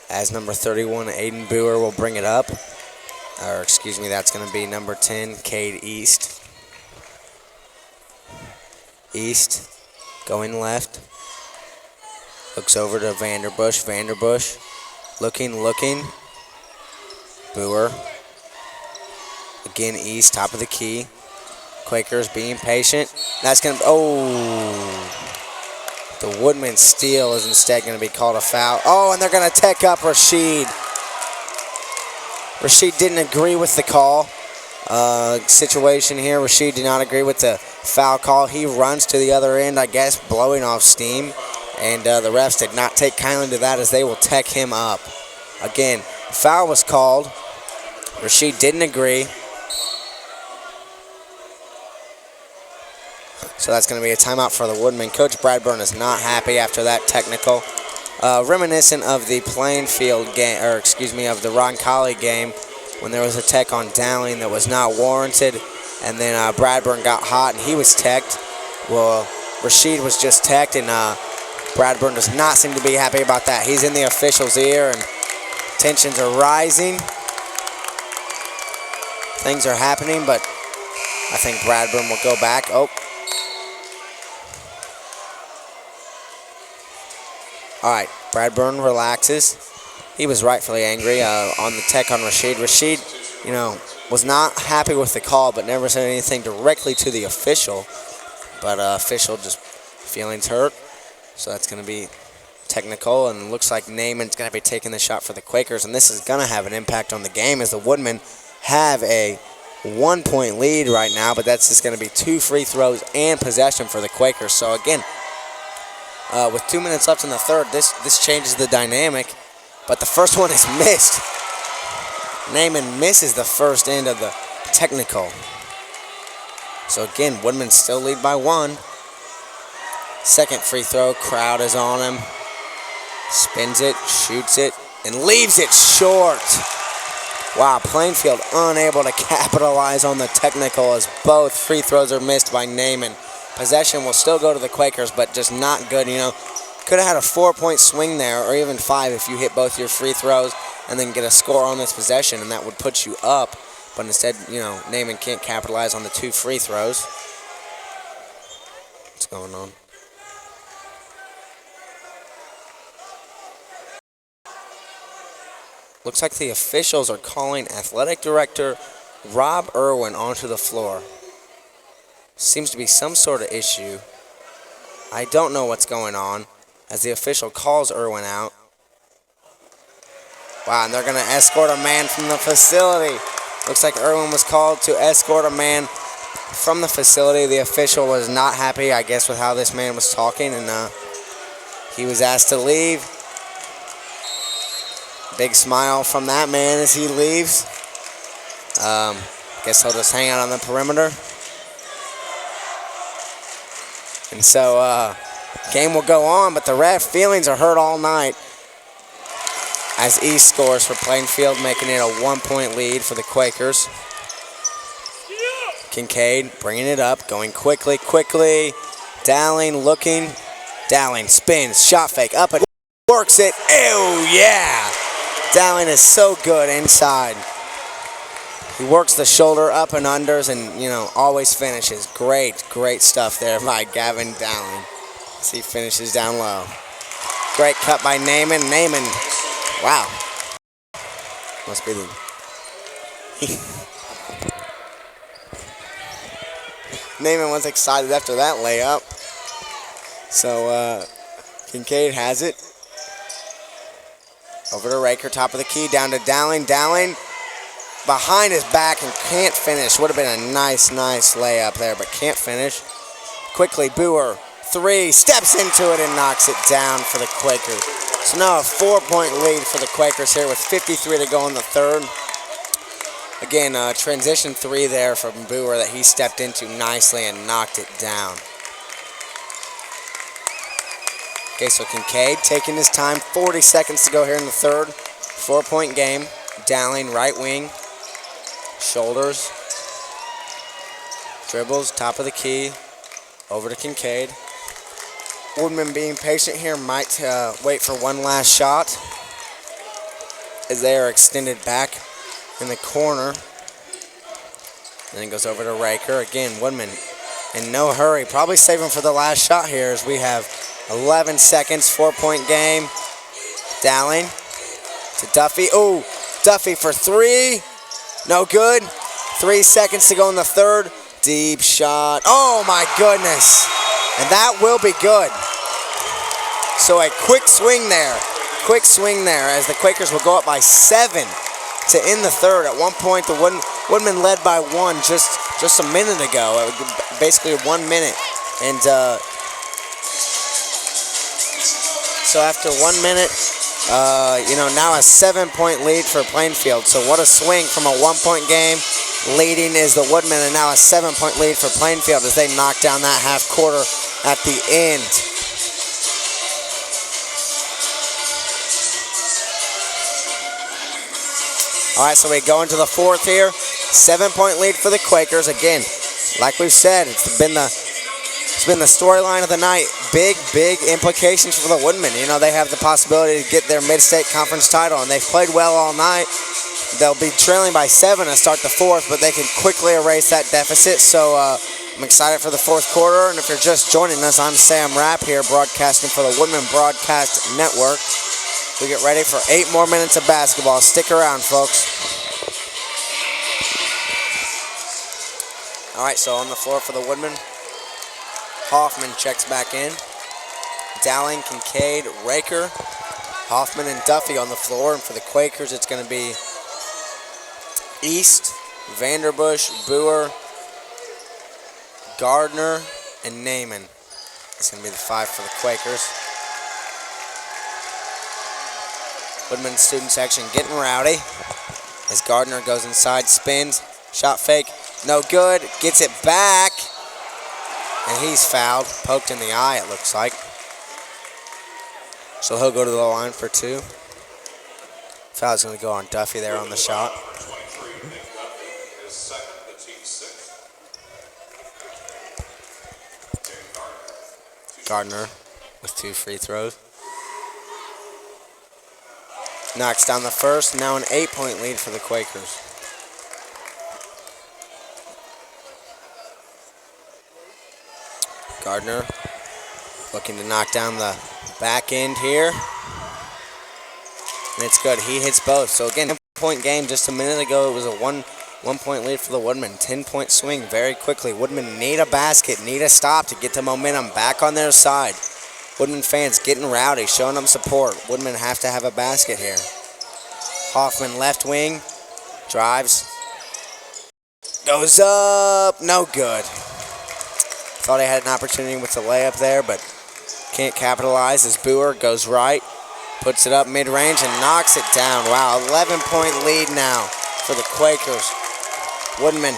As number 31, Aiden Boer will bring it up. Or excuse me, that's going to be number 10, Cade East. East going left. Looks over to Vanderbush. Vanderbush looking. Boer. Again, East, top of the key. Quakers being patient. That's going to, the Woodman steal is instead going to be called a foul. Oh, and they're going to tech up Rashid. Rashid didn't agree with the call situation here. Rashid did not agree with the foul call. He runs to the other end, I guess, blowing off steam. And the refs did not take kindly to that as they will tech him up. Again, foul was called. Rashid didn't agree. So that's going to be a timeout for the Woodmen. Coach Bradburn is not happy after that technical. Reminiscent of the Plainfield game, or excuse me, of the Roncalli game when there was a tech on Dowling that was not warranted. And then Bradburn got hot and he was teched. Well, Rashid was just teched and Bradburn does not seem to be happy about that. He's in the official's ear and tensions are rising. Things are happening, but I think Bradburn will go back. Oh. All right, Bradburn relaxes. He was rightfully angry on the tech on Rashid. Rashid, was not happy with the call, but never said anything directly to the official. But official just feelings hurt. So that's going to be technical, and looks like Naaman's going to be taking the shot for the Quakers, and this is going to have an impact on the game as the Woodmen have a 1-point lead right now, but that's just going to be 2 free throws and possession for the Quakers. So again, with 2 minutes left in the third, this changes the dynamic, but the first one is missed. Naaman misses the first end of the technical. So again, Woodmen still lead by 1. Second free throw, crowd is on him. Spins it, shoots it, and leaves it short. Wow, Plainfield unable to capitalize on the technical as both free throws are missed by Naaman. Possession will still go to the Quakers, but just not good. Could have had a 4-point swing there, or even 5 if you hit both your free throws and then get a score on this possession, and that would put you up. But instead, Naaman can't capitalize on the 2 free throws. What's going on? Looks like the officials are calling Athletic Director Rob Irwin onto the floor. Seems to be some sort of issue. I don't know what's going on as the official calls Irwin out. Wow, and they're going to escort a man from the facility. Looks like Irwin was called to escort a man from the facility. The official was not happy, I guess, with how this man was talking, and he was asked to leave. Big smile from that man as he leaves. Guess he'll just hang out on the perimeter. And so, game will go on, but the ref feelings are hurt all night as East scores for Plainfield, making it a 1-point lead for the Quakers. Kincaid bringing it up, going quickly. Dowling looking. Dowling spins, shot fake, up and works it. Ew, yeah! Dowling is so good inside. He works the shoulder up and unders and, always finishes. Great stuff there by Gavin Dowling as he finishes down low. Great cut by Naaman. Wow. Must be the... Naaman was excited after that layup. So Kincaid has it. Over to Raker, top of the key, down to Dowling. Dowling behind his back and can't finish. Would have been a nice layup there, but can't finish. Quickly, Boer, 3, steps into it and knocks it down for the Quakers. So now a 4-point lead for the Quakers here with 53 to go in the third. Again, transition 3 there from Boer that he stepped into nicely and knocked it down. Okay, so Kincaid taking his time, 40 seconds to go here in the third. 4-point game. Dowling, right wing. Shoulders. Dribbles, top of the key. Over to Kincaid. Woodman being patient here, might wait for one last shot as they are extended back in the corner. Then it goes over to Raker. Again, Woodman in no hurry. Probably saving for the last shot here as we have 11 seconds, 4-point game. Dowling to Duffy. Oh, Duffy for 3. No good. 3 seconds to go in the third. Deep shot. Oh, my goodness. And that will be good. So a quick swing there as the Quakers will go up by 7 to end the third. At one point, the Woodmen led by 1 just a minute ago. Basically 1 minute. And so after 1 minute, now a 7-point lead for Plainfield. So what a swing from a 1-point game. Leading is the Woodmen, and now a 7-point lead for Plainfield as they knock down that half quarter at the end. All right, so we go into the fourth here. 7-point lead for the Quakers. Again, like we've said, it's been the storyline of the night. Big implications for the Woodmen. They have the possibility to get their Mid-State Conference title, and they've played well all night. They'll be trailing by 7 to start the fourth, but they can quickly erase that deficit. So I'm excited for the fourth quarter, and if you're just joining us, I'm Sam Rapp here, broadcasting for the Woodmen Broadcast Network. We get ready for 8 more minutes of basketball. Stick around, folks. All right, so on the floor for the Woodmen, Hoffman checks back in. Dowling, Kincaid, Raker, Hoffman, and Duffy on the floor. And for the Quakers, it's going to be East, Vanderbush, Boer, Gardner, and Naaman. It's going to be the 5 for the Quakers. Woodman student section getting rowdy as Gardner goes inside, spins, shot fake, no good, gets it back, and he's fouled, poked in the eye it looks like. So he'll go to the line for 2. Foul's going to go on Duffy there on the shot. Gardner with 2 free throws. Knocks down the first, now an 8-point lead for the Quakers. Gardner looking to knock down the back end here. And it's good, he hits both. So again, 10-point game just a minute ago. It was a one-point lead for the Woodmen. 10-point swing very quickly. Woodmen need a basket, need a stop to get the momentum back on their side. Woodmen fans getting rowdy, showing them support. Woodmen have to have a basket here. Hoffman left wing, drives, goes up, no good. Thought he had an opportunity with the layup there, but can't capitalize as Boer goes right, puts it up mid-range and knocks it down. Wow, 11-point lead now for the Quakers. Woodmen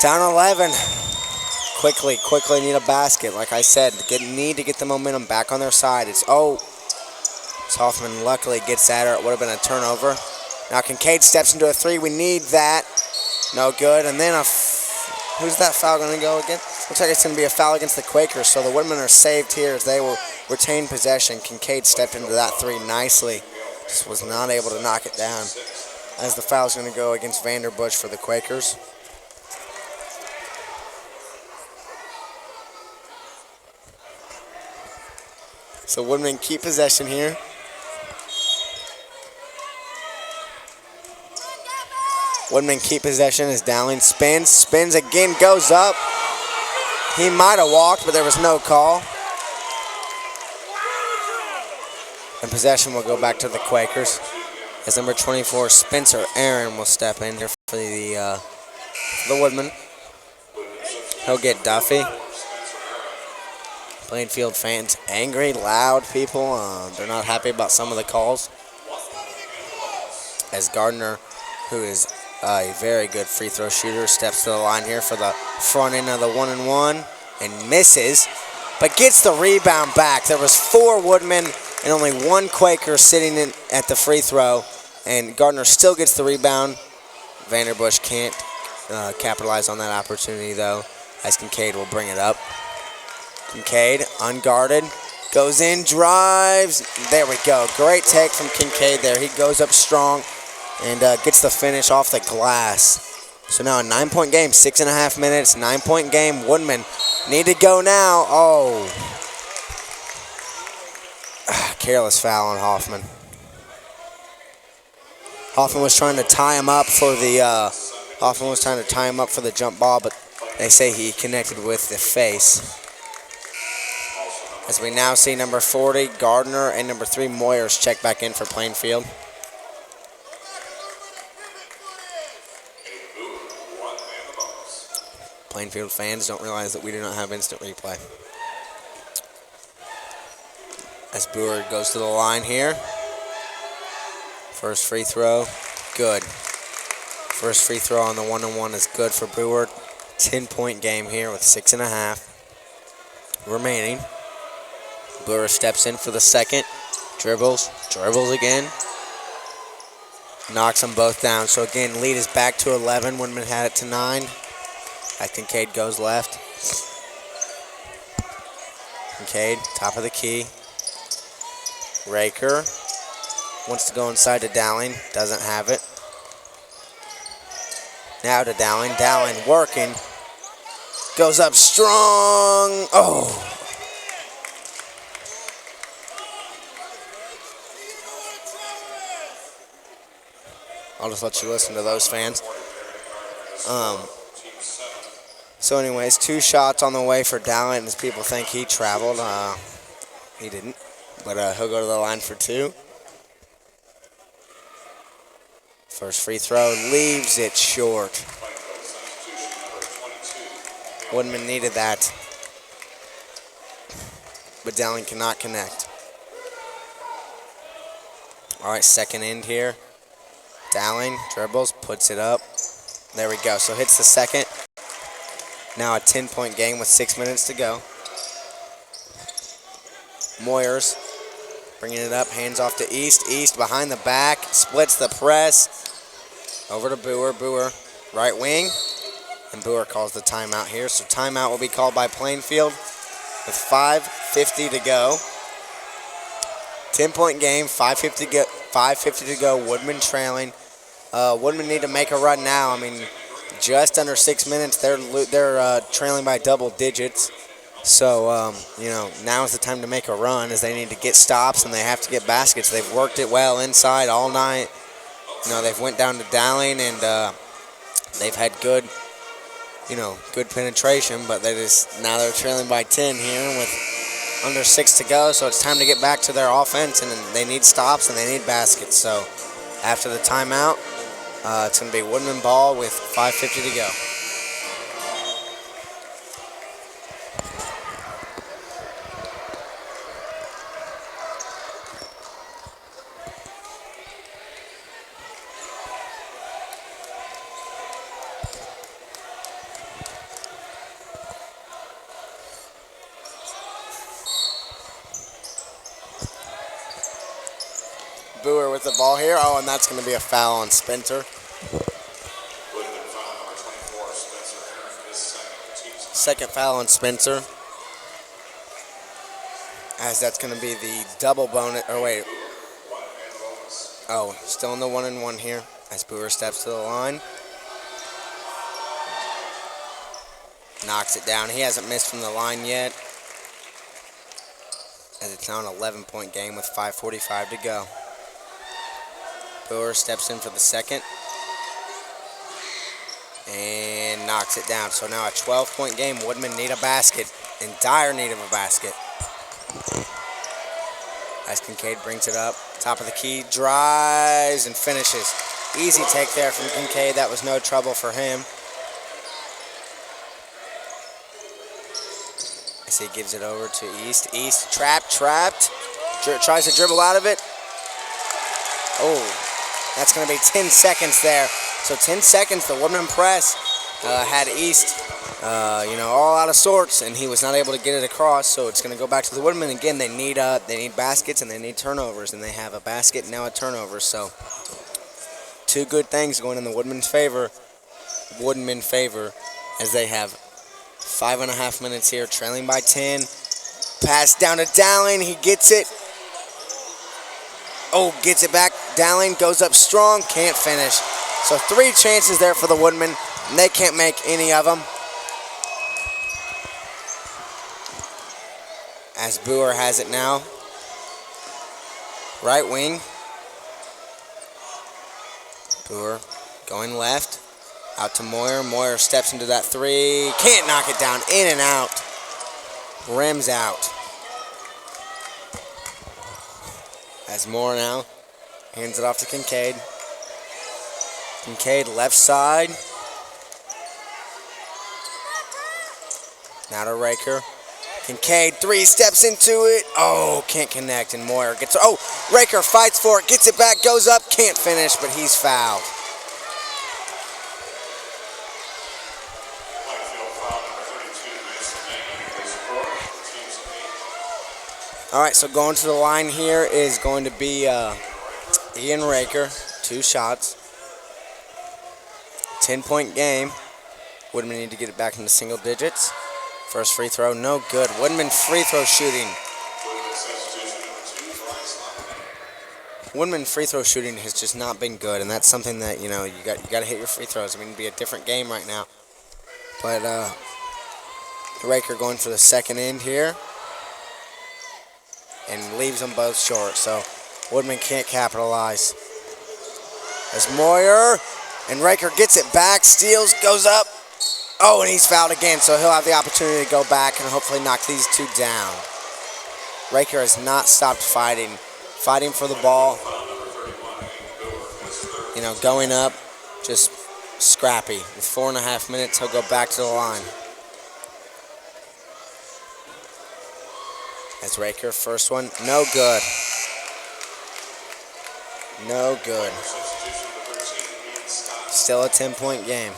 down 11. Quickly need a basket. Like I said, need to get the momentum back on their side. As Hoffman luckily gets at her. It would have been a turnover. Now Kincaid steps into a 3. We need that. No good. And then Who's that foul going to go against? Looks like it's going to be a foul against the Quakers, so the Woodmen are saved here as they will retain possession. Kincaid stepped into that three nicely. Just was not able to knock it down. As the foul is going to go against Vanderbush for the Quakers. So Woodmen keep possession here. Woodmen keep possession as Dowling spins again, goes up. He might have walked, but there was no call. And possession will go back to the Quakers as number 24, Spencer Aaron, will step in here for the Woodmen. He'll get Duffy. Plainfield fans angry, loud people. They're not happy about some of the calls. As Gardner, who is a very good free throw shooter, steps to the line here for the front end of the 1-and-1 and misses, but gets the rebound back. There was 4 Woodmen and only 1 Quaker sitting in at the free throw, and Gardner still gets the rebound. Vanderbush can't capitalize on that opportunity though, as Kincaid will bring it up. Kincaid, unguarded, goes in, drives. There we go. Great take from Kincaid there. He goes up strong and gets the finish off the glass. So now a 9-point game, 6.5 minutes, 9-point game. Woodmen need to go now. Oh. Careless foul on Hoffman. Hoffman was trying to tie him up for the jump ball, but they say he connected with the face. As we now see number 40, Gardner, and number 3, Moyers check back in for Plainfield. Plainfield fans don't realize that we do not have instant replay. As Boer goes to the line here. First free throw, good. First free throw on the 1-on-1 is good for Boer. 10-point game here with 6.5 remaining. Boer steps in for the second. Dribbles again. Knocks them both down. So again, lead is back to 11. Woodman had it to 9. Kincaid goes left. Kincaid, top of the key. Raker wants to go inside to Dowling. Doesn't have it. Now to Dowling. Dowling working. Goes up strong. Oh. I'll just let you listen to those fans. So anyways, 2 shots on the way for Dowling as people think he traveled. He didn't, but he'll go to the line for 2. First free throw, leaves it short. Woodman needed that, but Dowling cannot connect. All right, second end here. Dowling dribbles, puts it up. There we go. So hits the second. Now a 10-point game with 6 minutes to go. Moyers bringing it up, hands off to East. East behind the back, splits the press. Over to Boer. Boer, right wing. And Boer calls the timeout here. So timeout will be called by Plainfield with 5:50 to go. 10-point game, 5:50 to go. Woodman trailing. Woodman need to make a run now. I mean, just under 6 minutes, they're trailing by double digits. So, now is the time to make a run as they need to get stops and they have to get baskets. They've worked it well inside all night. They've went down to Dowling and they've had good penetration, but now they're trailing by 10 here with under 6 to go. So it's time to get back to their offense, and they need stops and they need baskets. So after the timeout, it's going to be Woodman ball with 5:50 to go. Boer with the ball here. Oh, and that's going to be a foul on Spencer. second foul on Spencer. As that's going to be the double bonus. Or wait. Oh, still in the 1-and-1 here. As Boer steps to the line. Knocks it down. He hasn't missed from the line yet. As it's now an 11-point game with 5:45 to go. Boer steps in for the second. And knocks it down. So now a 12-point game. Woodmen need a basket. In dire need of a basket. As Kincaid brings it up. Top of the key. Drives and finishes. Easy take there from Kincaid. That was no trouble for him. As he gives it over to East. East trapped. Tries to dribble out of it. Oh, that's going to be 10 seconds there. So 10 seconds, the Woodmen press had East, all out of sorts, and he was not able to get it across. So it's going to go back to the Woodmen again. They need baskets and they need turnovers, and they have a basket and now a turnover. So two good things going in the Woodmen's favor. As they have 5.5 minutes here, trailing by 10. Pass down to Dowling. He gets it. Oh, gets it back. Dowling goes up strong. Can't finish. So 3 chances there for the Woodmen, and they can't make any of them. As Boer has it now. Right wing. Boer going left. Out to Moyer. Moyer steps into that 3. Can't knock it down. In and out. Rims out. As Moore now hands it off to Kincaid. Kincaid left side. Now to Raker. Kincaid 3 steps into it. Oh, can't connect. And Moyer gets. Oh, Raker fights for it. Gets it back. Goes up. Can't finish, but he's fouled. All right, so going to the line here is going to be Ian Raker, 2 shots. 10-point game. Woodmen need to get it back into single digits. First free throw, no good. Woodmen free throw shooting. Woodmen free throw shooting has just not been good, and that's something that you got to hit your free throws. I mean, it'd be a different game right now. But Raker going for the second end here. And leaves them both short, so Woodmen can't capitalize. As Moyer and Raker gets it back, steals, goes up. Oh, and he's fouled again, so he'll have the opportunity to go back and hopefully knock these 2 down. Raker has not stopped fighting for the ball. Going up, just scrappy. With 4.5 minutes, he'll go back to the line. As Raker, first one, no good. No good. Still a 10-point game.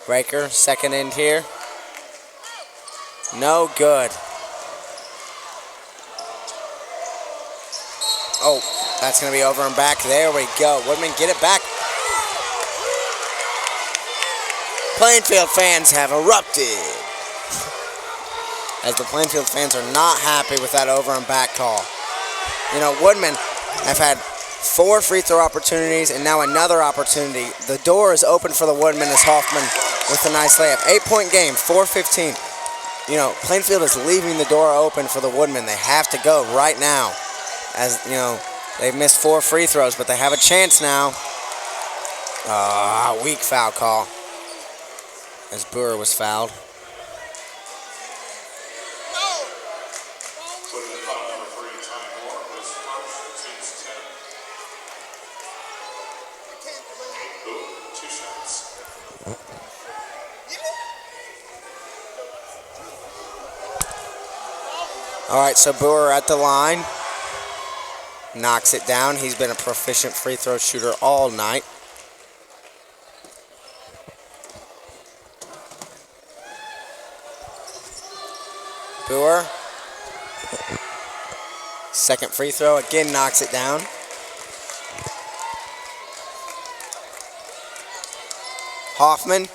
Raker, second end here. No good. Oh, that's going to be over and back. There we go. Woodmen get it back. Plainfield fans have erupted. As the Plainfield fans are not happy with that over and back call. Woodmen have had 4 free throw opportunities and now another opportunity. The door is open for the Woodmen as Hoffman with a nice layup. 8-point game, 4:15. Plainfield is leaving the door open for the Woodmen. They have to go right now. As, they've missed 4 free throws, but they have a chance now. Weak foul call. As Boer was fouled. All right, so Boer at the line. Knocks it down. He's been a proficient free throw shooter all night. Boer. Second free throw, again knocks it down. Hoffman,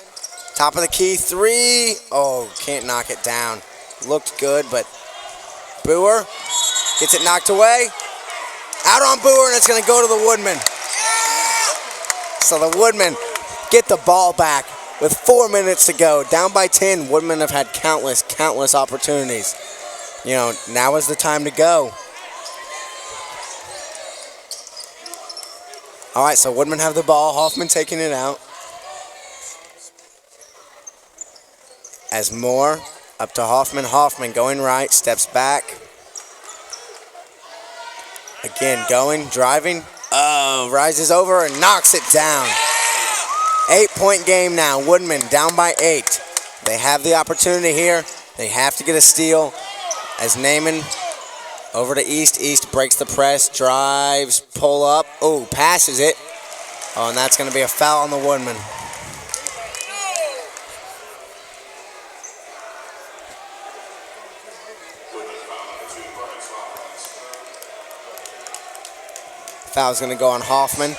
top of the key, three. Oh, can't knock it down. Looked good, but Boer gets it knocked away. Out on Boer, and it's going to go to the Woodmen. So the Woodmen get the ball back with 4 minutes to go. Down by 10, Woodmen have had countless opportunities. You know, now is the time to go. All right, so Woodmen have the ball. Hoffman taking it out. As Moore up to Hoffman. Hoffman going right, steps back. Again, going, driving. Oh, rises over and knocks it down. 8-point game now. Woodmen down by 8. They have the opportunity here. They have to get a steal. As Naaman over to East. East breaks the press, drives, pull up. Oh, passes it. Oh, and that's going to be a foul on the Woodmen. Foul's going to go on Hoffman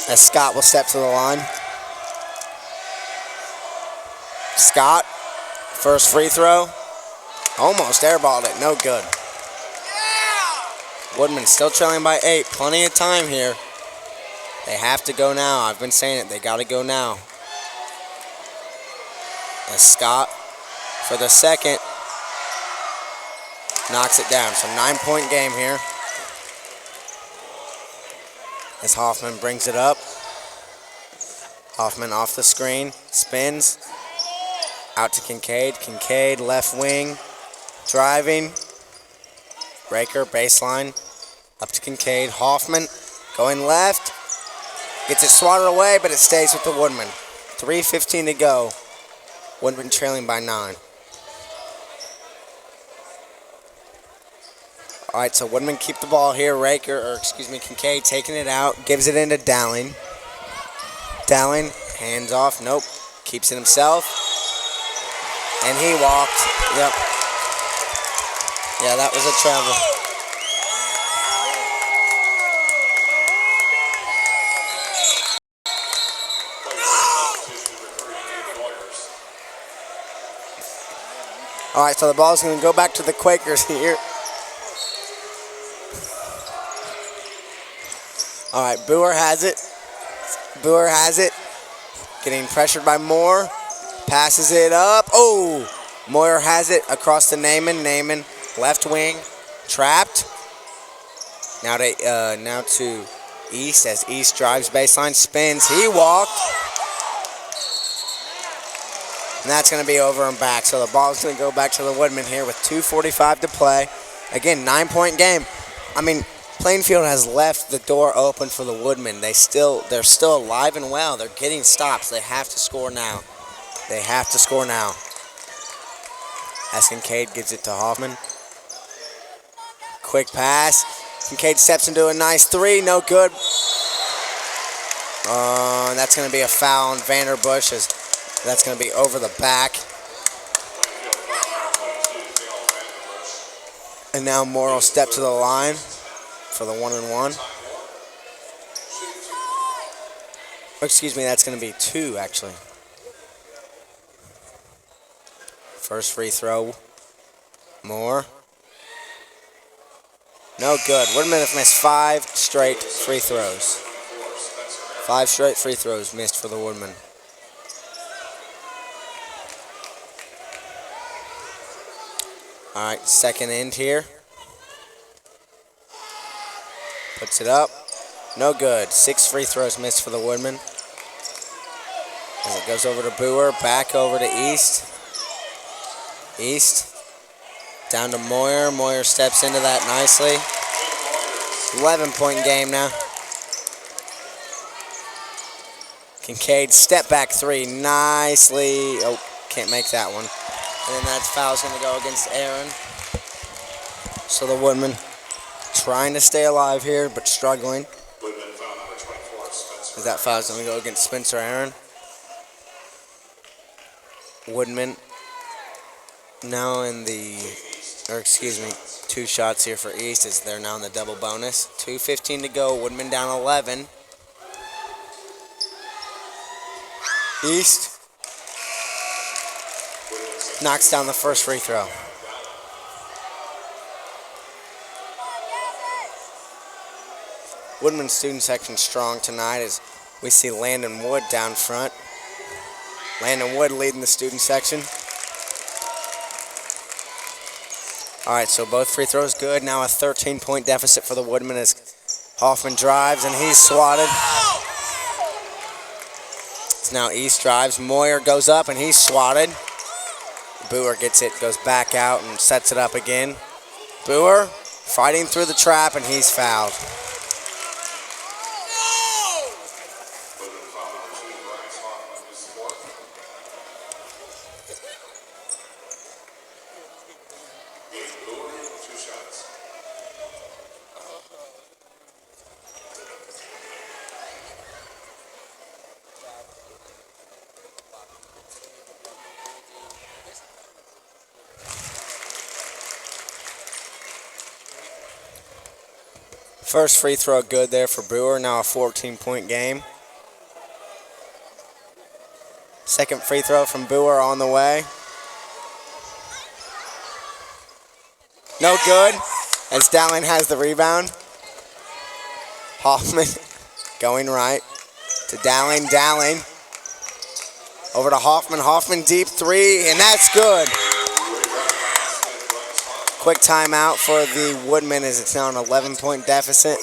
as Scott will step to the line. Scott, first free throw. Almost airballed it, no good. Woodmen still trailing by 8. Plenty of time here. They have to go now. I've been saying it. They got to go now. As Scott, for the second, knocks it down. So 9-point game here. As Hoffman brings it up. Hoffman off the screen, spins. Out to Kincaid. Kincaid, left wing, driving. Breaker, baseline. Up to Kincaid. Hoffman going left. Gets it swatted away, but it stays with the Woodmen. 3:15 to go. Woodmen trailing by 9. All right, so Woodmen keep the ball here. Kincaid taking it out. Gives it into Dowling. Dowling, hands off. Nope. Keeps it himself. And he walked. Yep. Yeah, that was a travel. All right, so the ball's going to go back to the Quakers here. All right, Boer has it. Boer has it. Getting pressured by Moore. Passes it up. Oh! Moyer has it across to Naaman. Naaman, left wing, trapped. Now to East as East drives baseline, spins. He walked. And that's going to be over and back. So the ball's going to go back to the Woodmen here with 2:45 to play. Again, 9-point game. I mean, Plainfield has left the door open for the Woodmen. They're still alive and well. They're getting stops. They have to score now. They have to score now. As Kincaid gives it to Hoffman. Quick pass. Kincaid steps into a nice three. No good. And that's going to be a foul on Vanderbush. That's going to be over the back. And now Moore will step to the line for the 1-and-1. Excuse me, that's going to be 2, actually. First free throw. Moore. No good. Woodmen have missed 5 straight free throws. 5 straight free throws missed for the Woodmen. All right, second end here. Puts it up. No good. 6 free throws missed for the Woodmen. As it goes over to Boer, back over to East. East. Down to Moyer. Moyer steps into that nicely. 11-point game now. Kincaid, step back 3. Nicely. Oh, can't make that one. And then that foul's going to go against Aaron. So the Woodmen trying to stay alive here, but struggling. As that foul's going to go against Spencer Aaron. Woodmen now in the, 2 shots here for East as they're now in the double bonus. 2:15 to go. Woodmen down 11. East knocks down the first free throw. Woodman student section strong tonight as we see Landon Wood down front. Landon Wood leading the student section. All right, so both free throws good. Now a 13-point deficit for the Woodmen as Hoffman drives and he's swatted. It's now East drives. Moyer goes up and he's swatted. Boer gets it, goes back out and sets it up again. Boer fighting through the trap and he's fouled. First free throw good there for Brewer, now a 14-point game. Second free throw from Brewer on the way. No good, as Dowling has the rebound. Hoffman going right to Dowling, Dowling. Over to Hoffman, Hoffman deep three, and that's good. Quick timeout for the Woodmen as it's now an 11-point deficit.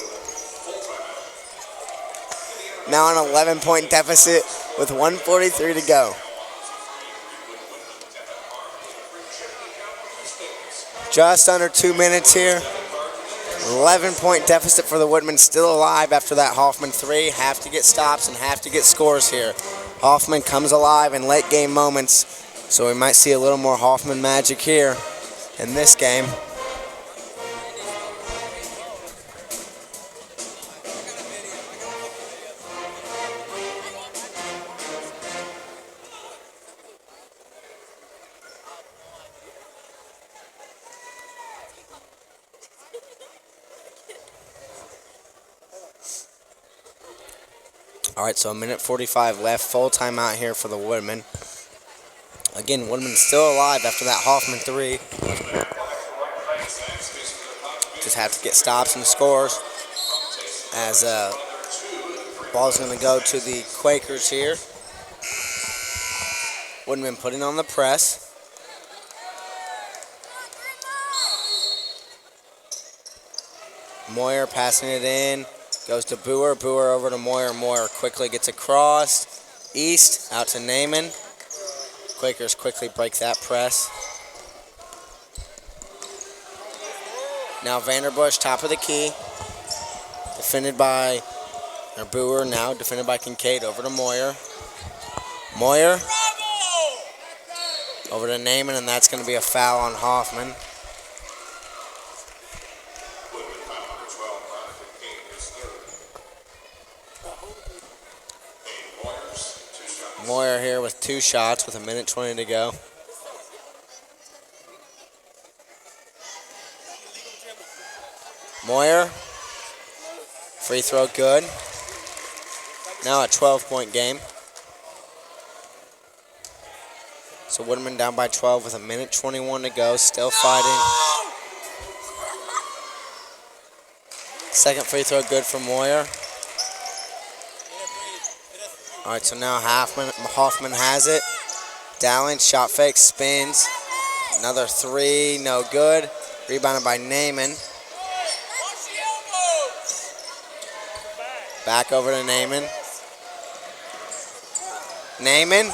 Now an 11-point deficit with 1:43 to go. Just under 2 minutes here. 11-point deficit for the Woodmen, still alive after that Hoffman three. Have to get stops and have to get scores here. Hoffman comes alive in late game moments, so we might see a little more Hoffman magic here in this game. All right, so a minute 45 left, full timeout here for the Woodmen. Again, Woodmen still alive after that Hoffman three. Just have to get stops and scores as ball's going to go to the Quakers here. Woodmen putting on the press. Moyer passing it in. Goes to Boer. Boer over to Moyer. Moyer quickly gets across. East out to Naaman. Quakers quickly break that press. Now Vanderbush, top of the key. Defended by Boer, now defended by Kincaid. Over to Moyer. Moyer. Over to Naaman, and that's going to be a foul on Hoffman. Moyer here with 2 shots with a minute 20 to go. Moyer, free throw good. Now a 12-point game. So Woodman down by 12 with a minute 21 to go, still fighting. Second free throw good for Moyer. All right, so now Hoffman has it. Dowling, shot fake, spins. Another three, no good. Rebounded by Naaman. Back over to Naaman. Naaman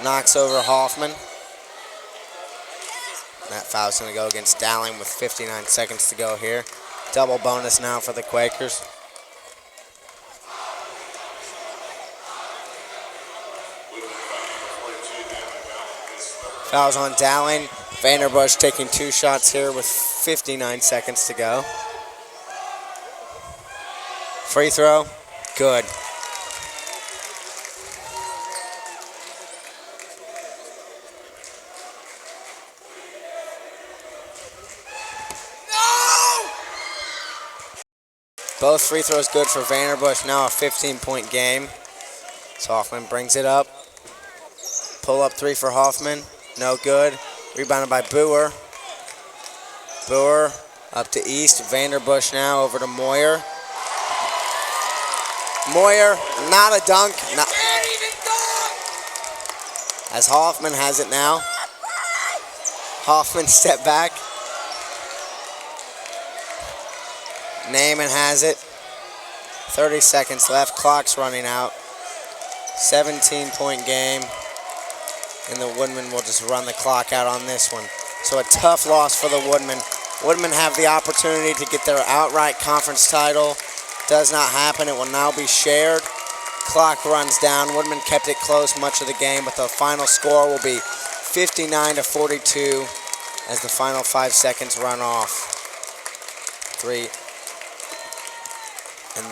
knocks over Hoffman. That foul's going to go against Dowling with 59 seconds to go here. Double bonus now for the Quakers. Fouls on Dowling. Vanderbush taking 2 shots here with 59 seconds to go. Free throw, good. No! Both free throws good for Vanderbush, now a 15-point game. So Hoffman brings it up. Pull up three for Hoffman. No good. Rebounded by Boer. Boer up to East. Vanderbush now over to Moyer. Moyer, not a dunk. Not. As Hoffman has it now. Hoffman step back. Naaman has it. 30 seconds left. Clock's running out. 17-point game. And the Woodmen will just run the clock out on this one. So a tough loss for the Woodmen. Woodmen have the opportunity to get their outright conference title. Does not happen. It will now be shared. Clock runs down. Woodmen kept it close much of the game, but the final score will be 59-42 as the final 5 seconds run off. 3. And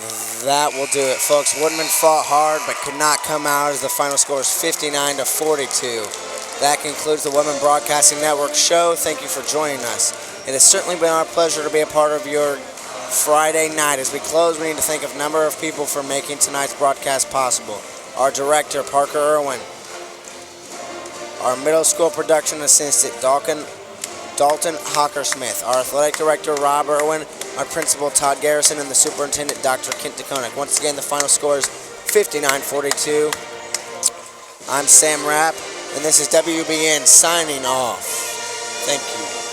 that will do it, folks. Woodmen fought hard, but could not come out as the final score is 59-42. That concludes the Women Broadcasting Network show. Thank you for joining us. It has certainly been our pleasure to be a part of your Friday night. As we close, we need to thank a number of people for making tonight's broadcast possible. Our director, Parker Irwin. Our middle school production assistant, Dalton Hockersmith. Our athletic director, Rob Irwin. Our principal, Todd Garrison, and the superintendent, Dr. Kent DeKonig. Once again, the final score is 59-42. I'm Sam Rapp, and this is WBN signing off. Thank you.